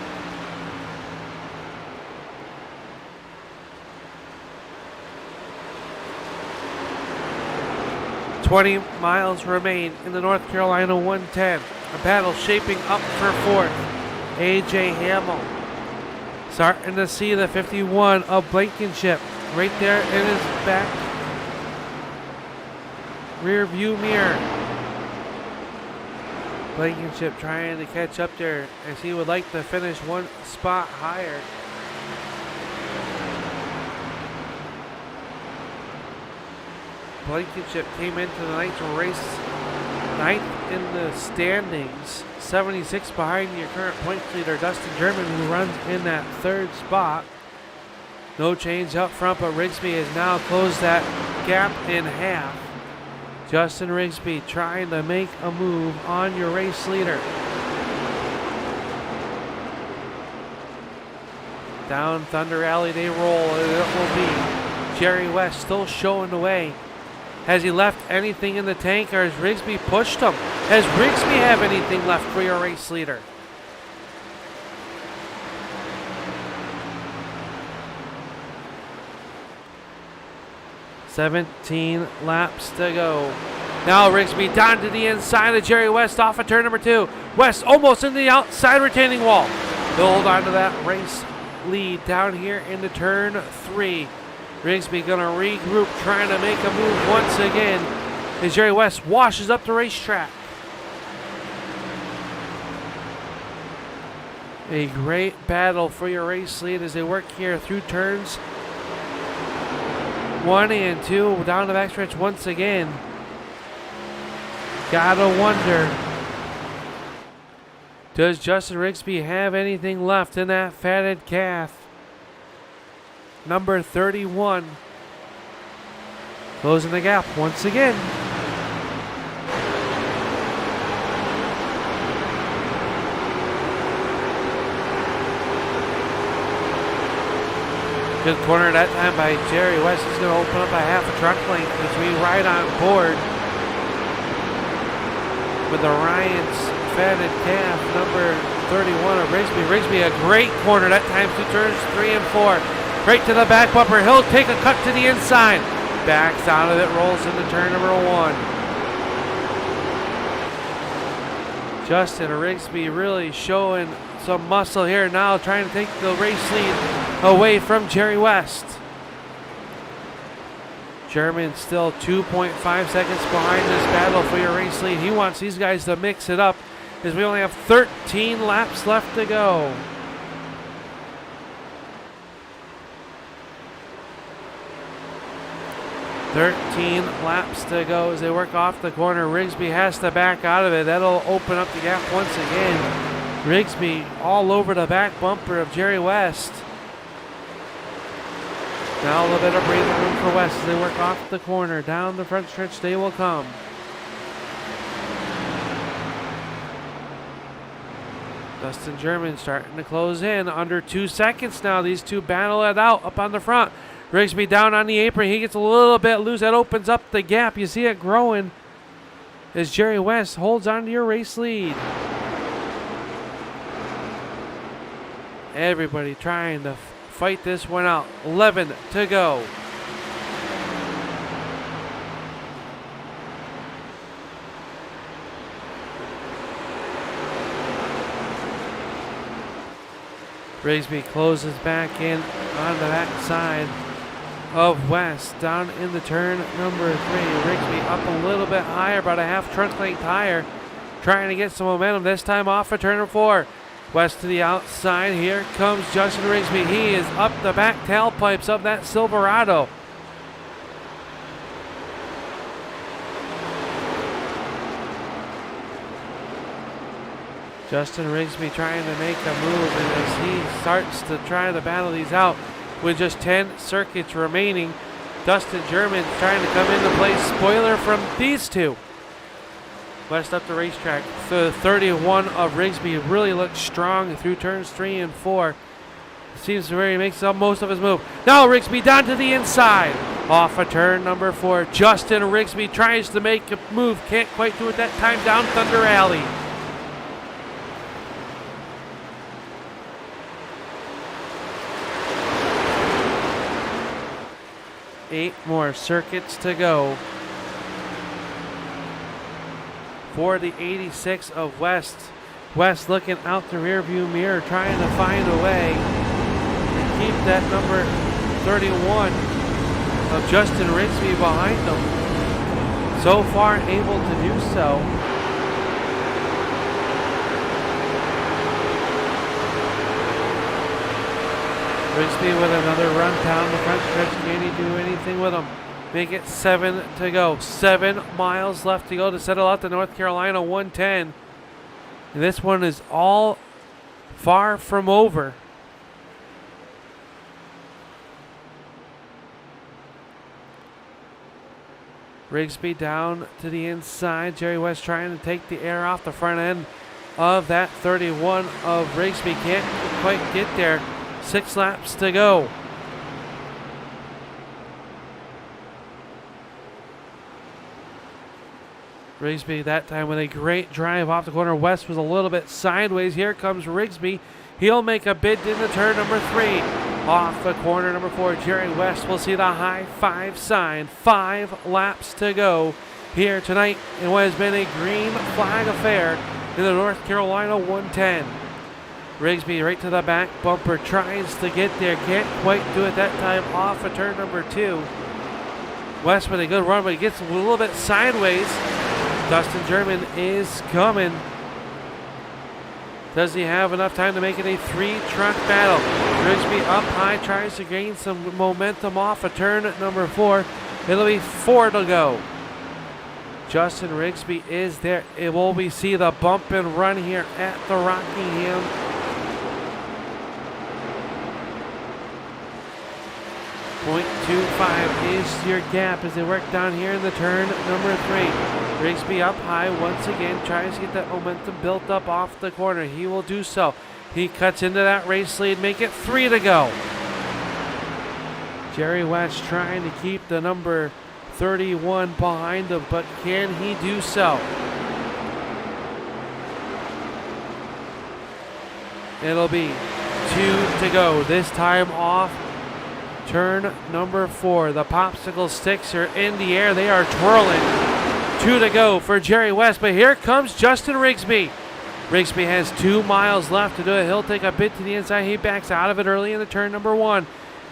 "20 miles remain in the North Carolina 110. A battle shaping up for 4th. A.J. Hamill starting to see the 51 of Blankenship right there in his back rear view mirror. Blankenship trying to catch up there as he would like to finish one spot higher. Blankenship came into the night's race 9th in the standings, 76 behind your current points leader Dustin German, who runs in that 3rd spot. No change up front, but Rigsby has now closed that gap in half. Justin Rigsby trying to make a move on your race leader. Down Thunder Alley they roll, and it will be Jerry West still showing the way. Has he left anything in the tank, or has Rigsby pushed him? Has Rigsby have anything left for your race leader? "17 laps to go." Now Rigsby down to the inside of Jerry West off of turn number 2. West almost in the outside retaining wall. He'll hold on to that race lead down here into turn 3. Rigsby gonna regroup, trying to make a move once again as Jerry West washes up the racetrack. A great battle for your race lead as they work here through turns 1 and 2 down the backstretch once again. Gotta wonder, does Justin Rigsby have anything left in that fatted calf? Number 31 closing the gap once again. Good corner that time by Jerry West. He's going to open up a half a truck length as we ride on board with the Ryan's fatted calf, number 31 of Rigsby. Rigsby, a great corner that time through turns 3 and 4. Right to the back bumper. He'll take a cut to the inside. Backs out of it, rolls into turn number 1. Justin Rigsby really showing some muscle here now, trying to take the race lead away from Jerry West. German still 2.5 seconds behind this battle for your race lead. He wants these guys to mix it up as we only have 13 laps left to go. Laps to go as they work off the corner. Rigsby has to back out of it. That'll open up the gap once again. Rigsby all over the back bumper of Jerry West. Now a little bit of breathing room for West as they work off the corner. Down the front stretch they will come. Dustin German starting to close in. Under 2 seconds now. These two battle it out up on the front. Rigsby down on the apron. He gets a little bit loose. That opens up the gap. You see it growing as Jerry West holds on to your race lead. Everybody trying to fight this one out. 11 to go. Rigsby closes back in on the backside of West. Down in the turn number 3. Rigsby up a little bit higher, about a half trunk length higher. Trying to get some momentum, this time off of turn 4. West to the outside. Here comes Justin Rigsby. He is up the back tailpipes of that Silverado. Justin Rigsby trying to make a move, and as he starts to try to battle these out with just 10 circuits remaining, Dustin German trying to come into play. Spoiler from these two. West up the racetrack. The 31 of Rigsby really looks strong through turns 3 and 4. Seems where he makes up most of his move. Now Rigsby down to the inside. Off of turn number 4. Justin Rigsby tries to make a move. Can't quite do it that time down Thunder Alley. Eight more circuits to go for the 86 of West. West looking out the rearview mirror, trying to find a way to keep that number 31 of Justin Rigsby behind them. So far able to do so. Rigsby with another run down the front stretch. Can he do anything with him? Make it 7 to go. 7 miles left to go to settle out the North Carolina 110. And this one is all far from over. Rigsby down to the inside. Jerry West trying to take the air off the front end of that 31 of Rigsby. Can't quite get there. 6 laps to go. Rigsby that time with a great drive off the corner. West was a little bit sideways. Here comes Rigsby. He'll make a bid in the turn number 3. Off the corner number 4, Jerry West will see the high 5 sign. 5 laps to go here tonight in what has been a green flag affair in the North Carolina 110. Rigsby right to the back bumper, tries to get there, can't quite do it that time off of turn number 2. West with a good run, but he gets a little bit sideways. Dustin German is coming. Does he have enough time to make it a 3-truck battle? Rigsby up high, tries to gain some momentum off of turn number 4. It'll be 4 to go. Justin Rigsby is there. Will we see the bump and run here at the Rockingham? .25 is your gap as they work down here in the turn number 3. Rigsby up high once again, tries to get that momentum built up off the corner. He will do so. He cuts into that race lead, make it 3 to go. Jerry West trying to keep the number 31 behind him, but can he do so? It'll be 2 to go. This time off turn number 4. The popsicle sticks are in the air. They are twirling. 2 to go for Jerry West, but here comes Justin Rigsby. Rigsby has 2 miles left to do it. He'll take a bit to the inside. He backs out of it early in the turn number 1.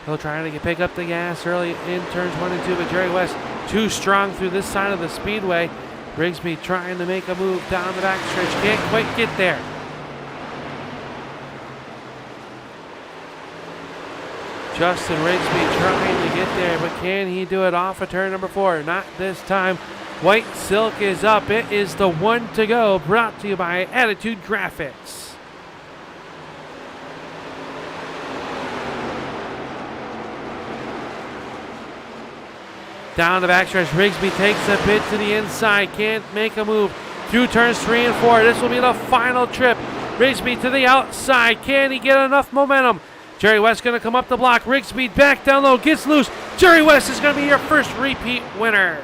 He'll try to pick up the gas early in turns 1 and 2, but Jerry West too strong through this side of the speedway. Rigsby trying to make a move down the back stretch. Can't quite get there. Justin Rigsby trying to get there, but can he do it off of turn number 4? Not this time. White Silk is up. It is the 1 to go, brought to you by Attitude Graphics. Down the backstretch, Rigsby takes a bit to the inside. Can't make a move through turns 3 and 4. This will be the final trip. Rigsby to the outside. Can he get enough momentum? Jerry West going to come up the block. Rigsby back down low, gets loose. Jerry West is going to be your first repeat winner.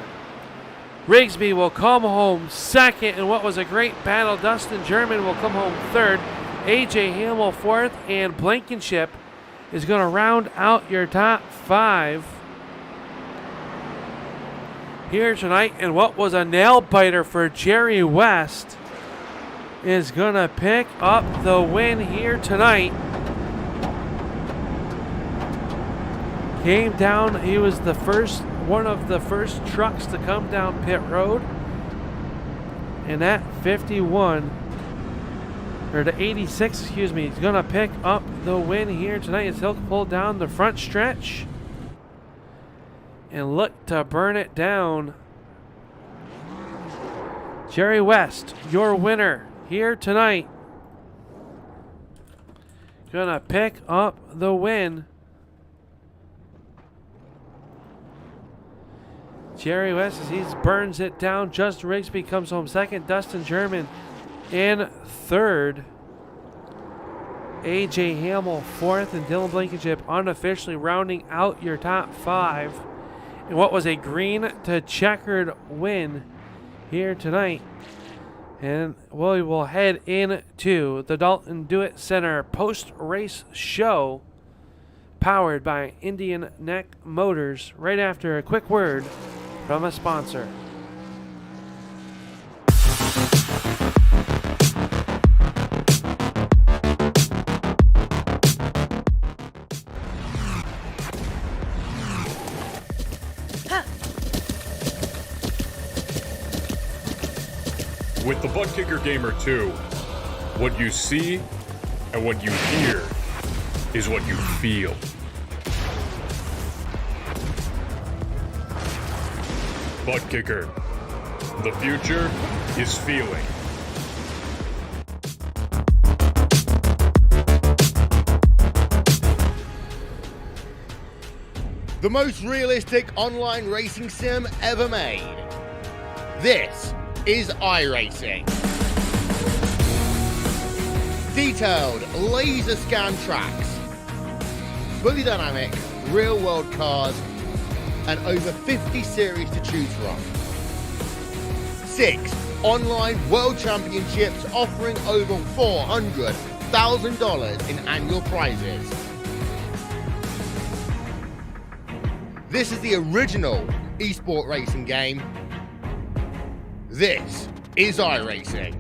Rigsby will come home second in what was a great battle. Dustin German will come home third. A.J. Hamill fourth, and Blankenship is going to round out your top 5 here tonight. And what was a nail biter for Jerry West is going to pick up the win here tonight. Came down, he was one of the first trucks to come down pit road. And at 51, or the 86, excuse me, he's going to pick up the win here tonight as he'll pull down the front stretch and look to burn it down. Jerry West, your winner here tonight. Going to pick up the win. Jerry West, as he burns it down. Justin Rigsby comes home second. Dustin German in third. AJ Hamill fourth. And Dylan Blankenship unofficially rounding out your top 5. And what was a green to checkered win here tonight. And we will head into the Dalton Do-It Center post-race show powered by Indian Neck Motors right after a quick word from a sponsor. With the Butt Kicker Gamer 2, what you see and what you hear is what you feel. Butt Kicker. The future is feeling. The most realistic online racing sim ever made. This is iRacing. Detailed laser scan tracks, fully dynamic real world cars, and over 50 series to choose from. 6 online world championships offering over $400,000 in annual prizes. This is the original esport racing game. This is iRacing.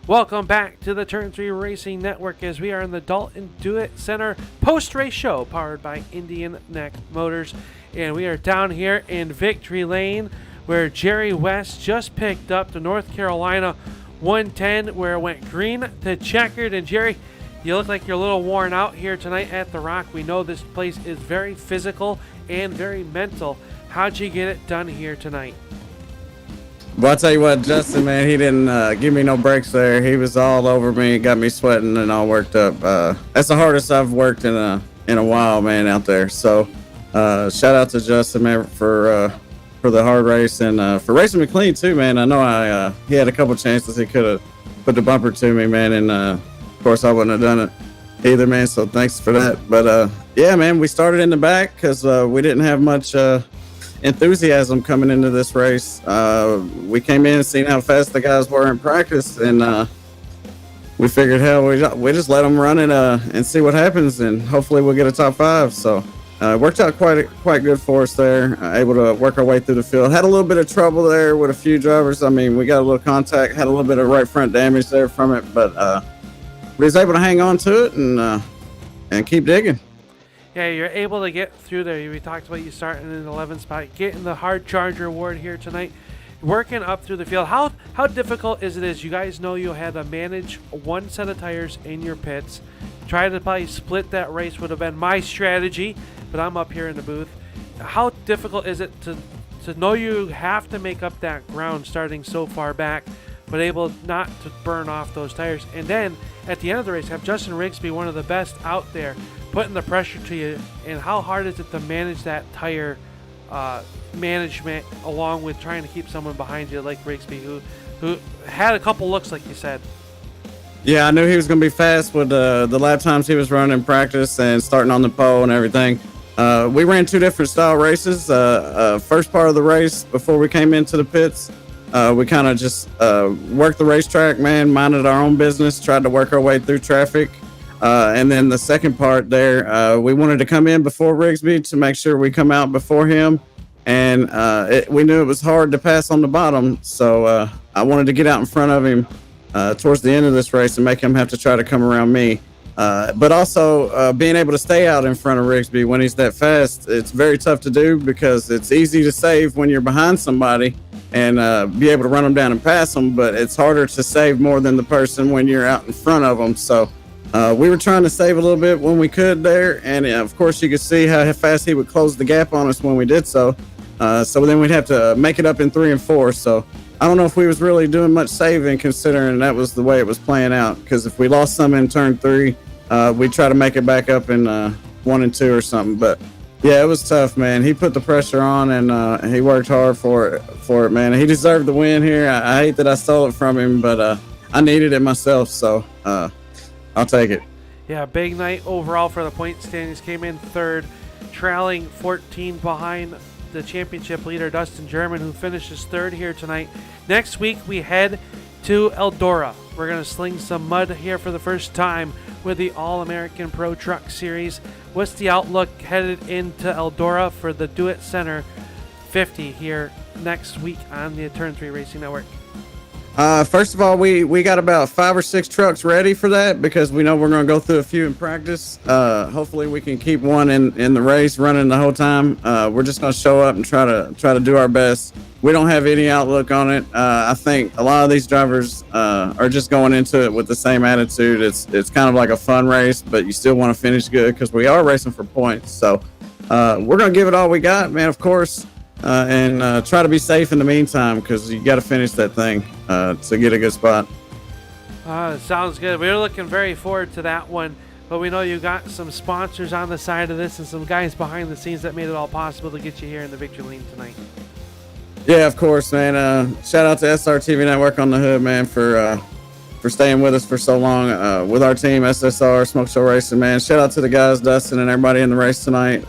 Welcome back to the Turn 3 Racing Network as we are in the Dalton Do-It Center post-race show powered by Indian Neck Motors. And we are down here in Victory Lane where Jerry West just picked up the North Carolina 110 where it went green to checkered. And Jerry, you look like you're a little worn out here tonight at the Rock. We know this place is very physical and very mental. How'd you get it done here tonight? Well, I'll tell you what, Justin, man, he didn't give me no breaks there. He was all over me, got me sweating and all worked up. That's the hardest I've worked in a while, man, out there. So shout out to Justin, man, for the hard race and for racing me clean too, man. I know he had a couple chances he could have put the bumper to me, man, and of course I wouldn't have done it either, man. So thanks for that. But yeah, man, we started in the back because we didn't have much enthusiasm coming into this race. We came in and seen how fast the guys were in practice, and we figured, hell, we just let them run it and see what happens, and hopefully we'll get a top 5. So it worked out quite good for us there. Able to work our way through the field. Had a little bit of trouble there with a few drivers. I mean, we got a little contact, had a little bit of right front damage there from it, but we was able to hang on to it and keep digging. Yeah, you're able to get through there. We talked about you starting in the 11th spot, getting the hard charger award here tonight, working up through the field. How difficult is it? As you guys know, you had to manage one set of tires in your pits. Try to probably split that race would have been my strategy, but I'm up here in the booth. How difficult is it to know you have to make up that ground starting so far back, but able not to burn off those tires? And then at the end of the race, have Justin Rigsby, one of the best out there, putting the pressure to you. And how hard is it to manage that tire management along with trying to keep someone behind you like Rigsby, who had a couple looks, like you said? Yeah, I knew he was going to be fast with the lap times he was running in practice and starting on the pole and everything. We ran 2 different style races. First part of the race before we came into the pits, We kind of just worked the racetrack, man, minded our own business, tried to work our way through traffic. And then the second part there, we wanted to come in before Rigsby to make sure we come out before him. And we knew it was hard to pass on the bottom. So I wanted to get out in front of him towards the end of this race and make him have to try to come around me. But also being able to stay out in front of Rigsby when he's that fast, it's very tough to do because it's easy to save when you're behind somebody and be able to run them down and pass them. But it's harder to save more than the person when you're out in front of them. So we were trying to save a little bit when we could there. And of course, you could see how fast he would close the gap on us when we did so. So then we'd have to make it up in 3 and 4. So I don't know if we was really doing much saving considering that was the way it was playing out. Because if we lost some in turn 3, we'd try to make it back up in 1 and 2 or something. But yeah, it was tough, man. He put the pressure on and he worked hard for it, man. He deserved the win here. I hate that I stole it from him, but I needed it myself. So I'll take it. Yeah, big night overall for the point standings. Came in third, trailing 14 behind the championship leader, Dustin German, who finishes third here tonight. Next week, we head to Eldora. We're going to sling some mud here for the first time with the All-American Pro Truck Series. What's the outlook headed into Eldora for the Do It Center 50 here next week on the Turn 3 Racing Network? First of all, we got about 5 or 6 trucks ready for that because we know we're going to go through a few in practice. Hopefully we can keep one in the race running the whole time. We're just going to show up and try to do our best. We don't have any outlook on it. I think a lot of these drivers are just going into it with the same attitude. It's kind of like a fun race, but you still want to finish good because we are racing for points. So we're going to give it all we got, man, of course. And try to be safe in the meantime because you got to finish that thing to get a good spot. Sounds good. We're looking very forward to that one, but we know you got some sponsors on the side of this and some guys behind the scenes that made it all possible to get you here in the victory lane tonight. Yeah, of course, man. Shout out to SRTV Network on the Hood, man, for staying with us for so long with our team, SSR, Smoke Show Racing, man. Shout out to the guys, Dustin, and everybody in the race tonight.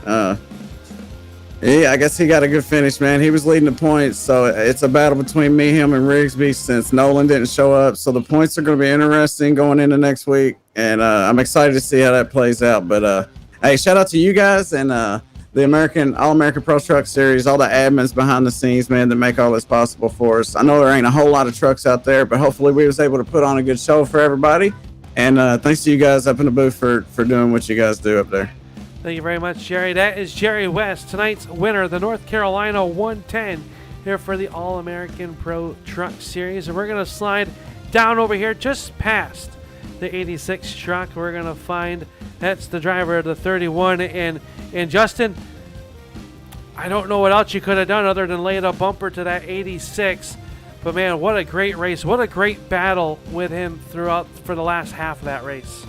Yeah, I guess he got a good finish, man. He was leading the points, so it's a battle between me, him, and Rigsby since Nolan didn't show up. So the points are going to be interesting going into next week, and I'm excited to see how that plays out. But hey, shout out to you guys and the All-American Pro Truck Series, all the admins behind the scenes, man, that make all this possible for us. I know there ain't a whole lot of trucks out there, but hopefully we was able to put on a good show for everybody. And thanks to you guys up in the booth for doing what you guys do up there. Thank you very much, Jerry. That is Jerry West, tonight's winner, the North Carolina 110, here for the All-American Pro Truck Series. And we're going to slide down over here just past the 86 truck. We're going to find that's the driver of the 31. And Justin, I don't know what else you could have done other than lay a bumper to that 86. But, man, what a great race. What a great battle with him throughout for the last half of that race.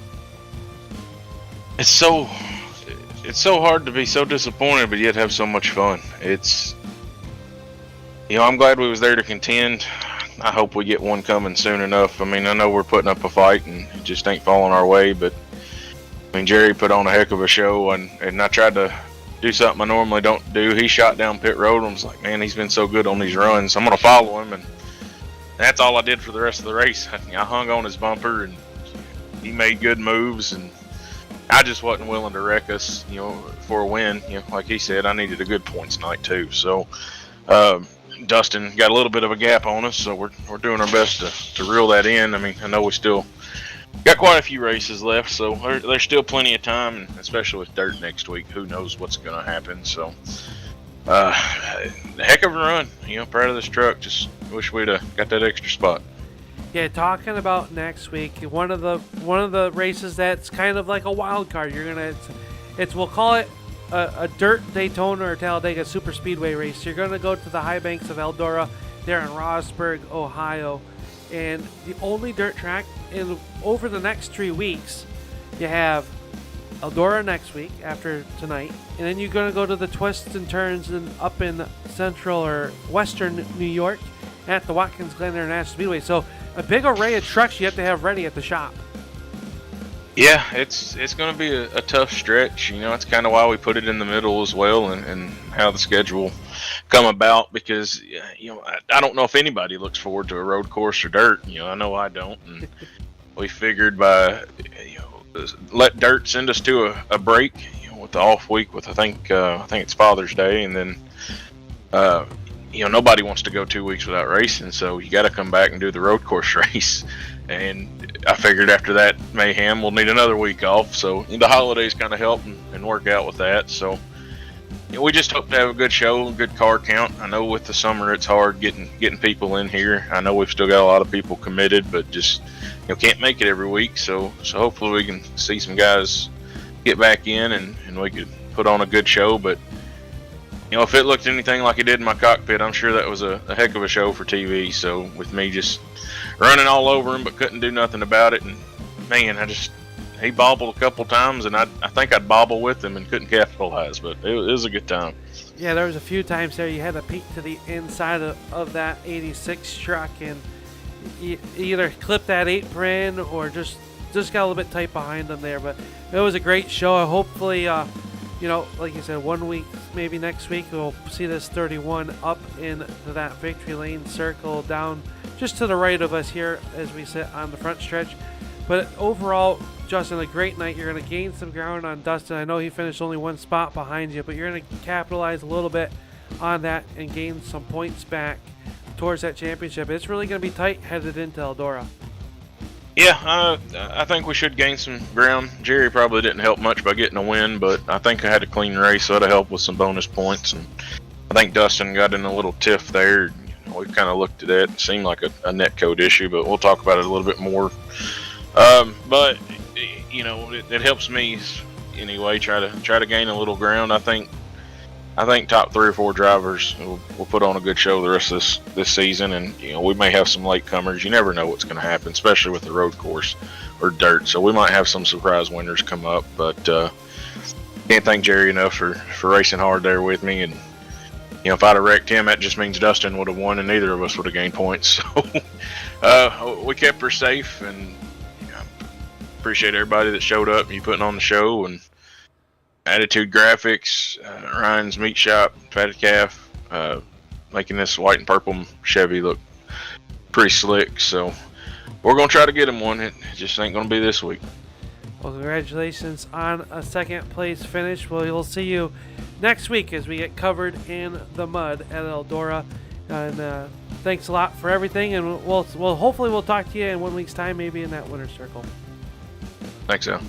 It's so hard to be so disappointed, but yet have so much fun. I'm glad we was there to contend. I hope we get one coming soon enough. I mean, I know we're putting up a fight and it just ain't falling our way, but I mean, Jerry put on a heck of a show, and I tried to do something I normally don't do. He shot down pit road and was like, man, he's been so good on these runs. I'm going to follow him, and that's all I did for the rest of the race. I hung on his bumper, and he made good moves, and I just wasn't willing to wreck us, for a win. Like he said, I needed a good points night too. So Dustin got a little bit of a gap on us, so we're doing our best to reel that in. I mean, I know we still got quite a few races left, so there's still plenty of time, and especially with dirt next week, who knows what's going to happen. So heck of a run. Proud of this truck. Just wish we'd got that extra spot. Yeah, talking about next week, one of the races that's kind of like a wild card. We'll call it a dirt Daytona or Talladega Super Speedway race. You're gonna go to the high banks of Eldora, there in Rossburg, Ohio, and the only dirt track over the next 3 weeks. You have Eldora next week after tonight, and then you're gonna go to the twists and turns up in central or western New York at the Watkins Glen International Speedway. So a big array of trucks you have to have ready at the shop. Yeah, it's going to be a tough stretch. It's kind of why we put it in the middle as well, and how the schedule come about, because I don't know if anybody looks forward to a road course or dirt. I know I don't, and we figured by let dirt send us to a break, with the off week, with I think it's Father's Day, and then nobody wants to go 2 weeks without racing, so you got to come back and do the road course race. And I figured after that mayhem, we'll need another week off. So the holidays kind of help and work out with that. So we just hope to have a good show, a good car count. I know with the summer it's hard getting people in here. I know we've still got a lot of people committed, but just can't make it every week. So hopefully we can see some guys get back in and we could put on a good show. But if it looked anything like it did in my cockpit, I'm sure that was a heck of a show for TV. So with me just running all over him, but couldn't do nothing about it, and man, he bobbled a couple times, and I think I'd bobble with him and couldn't capitalize, but it was a good time. Yeah, there was a few times there you had to peek to the inside of that 86 truck, and you either clipped that apron or just got a little bit tight behind him there. But it was a great show. Hopefully, like you said, 1 week, maybe next week, we'll see this 31 up into that victory lane circle down just to the right of us here as we sit on the front stretch. But overall, Justin, a great night. You're going to gain some ground on Dustin. I know he finished only one spot behind you, but you're going to capitalize a little bit on that and gain some points back towards that championship. It's really going to be tight headed into Eldora. Yeah, I think we should gain some ground. Jerry probably didn't help much by getting a win, but I think I had a clean race, so that'll help with some bonus points. And I think Dustin got in a little tiff there. We kind of looked at it. It seemed like a net code issue, but we'll talk about it a little bit more. But it helps me anyway. Try to gain a little ground. I think top 3 or 4 drivers will put on a good show the rest of this season, and we may have some latecomers. You never know what's going to happen, especially with the road course or dirt. So we might have some surprise winners come up. But can't thank Jerry enough for racing hard there with me. And if I'd have wrecked him, that just means Dustin would have won, and neither of us would have gained points. So we kept her safe, and appreciate everybody that showed up and you putting on the show, and Attitude Graphics, Ryan's Meat Shop, Fatted Calf, making this white and purple Chevy look pretty slick. So we're going to try to get him one. It just ain't going to be this week. Well, congratulations on a second place finish. Well, we'll see you next week as we get covered in the mud at Eldora. And thanks a lot for everything. And we'll hopefully we'll talk to you in 1 week's time, maybe in that winner's circle. Thanks, Al.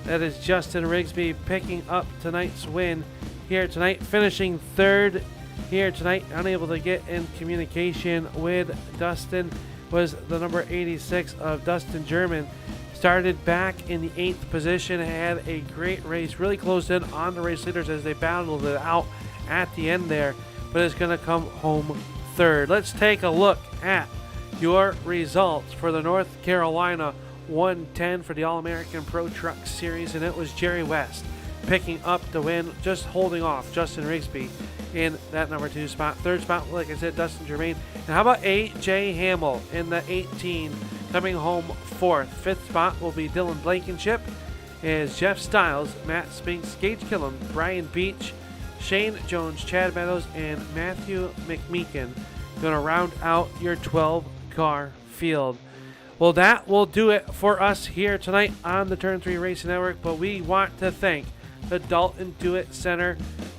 That is Justin Rigsby picking up tonight's win here tonight, finishing third here tonight. Unable to get in communication with Dustin was the number 86 of Dustin German. Started back in the 8th position, had a great race, really closed in on the race leaders as they battled it out at the end there, but is going to come home third. Let's take a look at your results for the North Carolina 110 for the All-American Pro Truck Series, and it was Jerry West picking up the win, just holding off Justin Rigsby in that number 2 spot. Third spot, like I said, Dustin Germain. And how about A.J. Hamill in the 18, coming home 4th. 5th spot will be Dylan Blankenship, as Jeff Stiles, Matt Spinks, Gage Killam, Brian Beach, Shane Jones, Chad Meadows, and Matthew McMeekin going to round out your 12-car field. Well, that will do it for us here tonight on the Turn 3 Racing Network, but we want to thank the Dalton Do-It Center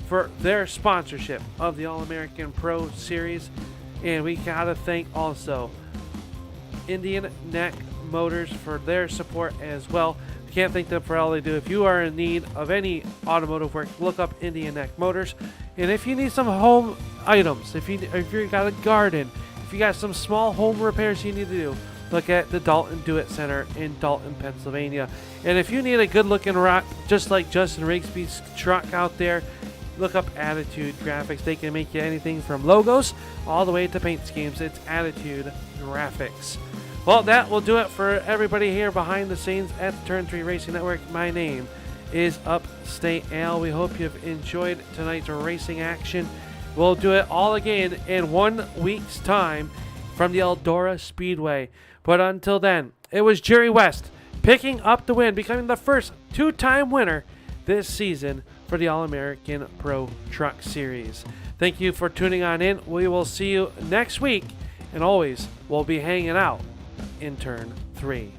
for their sponsorship of the All-American Pro Series, and we got to thank also Indian Neck Motors for their support as well. We can't thank them for all they do. If you are in need of any automotive work, look up Indian Neck Motors. And if you need some home items, if you got a garden, if you got some small home repairs you need to do, look at the Dalton Do-It Center in Dalton, Pennsylvania. And if you need a good-looking rock, just like Justin Rigsby's truck out there, look up Attitude Graphics. They can make you anything from logos all the way to paint schemes. It's Attitude Graphics. Well, that will do it for everybody here behind the scenes at the Turn 3 Racing Network. My name is Upstate Al. We hope you've enjoyed tonight's racing action. We'll do it all again in 1 week's time from the Eldora Speedway. But until then, it was Jerry West picking up the win, becoming the first two-time winner this season for the All-American Pro Truck Series. Thank you for tuning on in. We will see you next week, and always we'll be hanging out in Turn 3.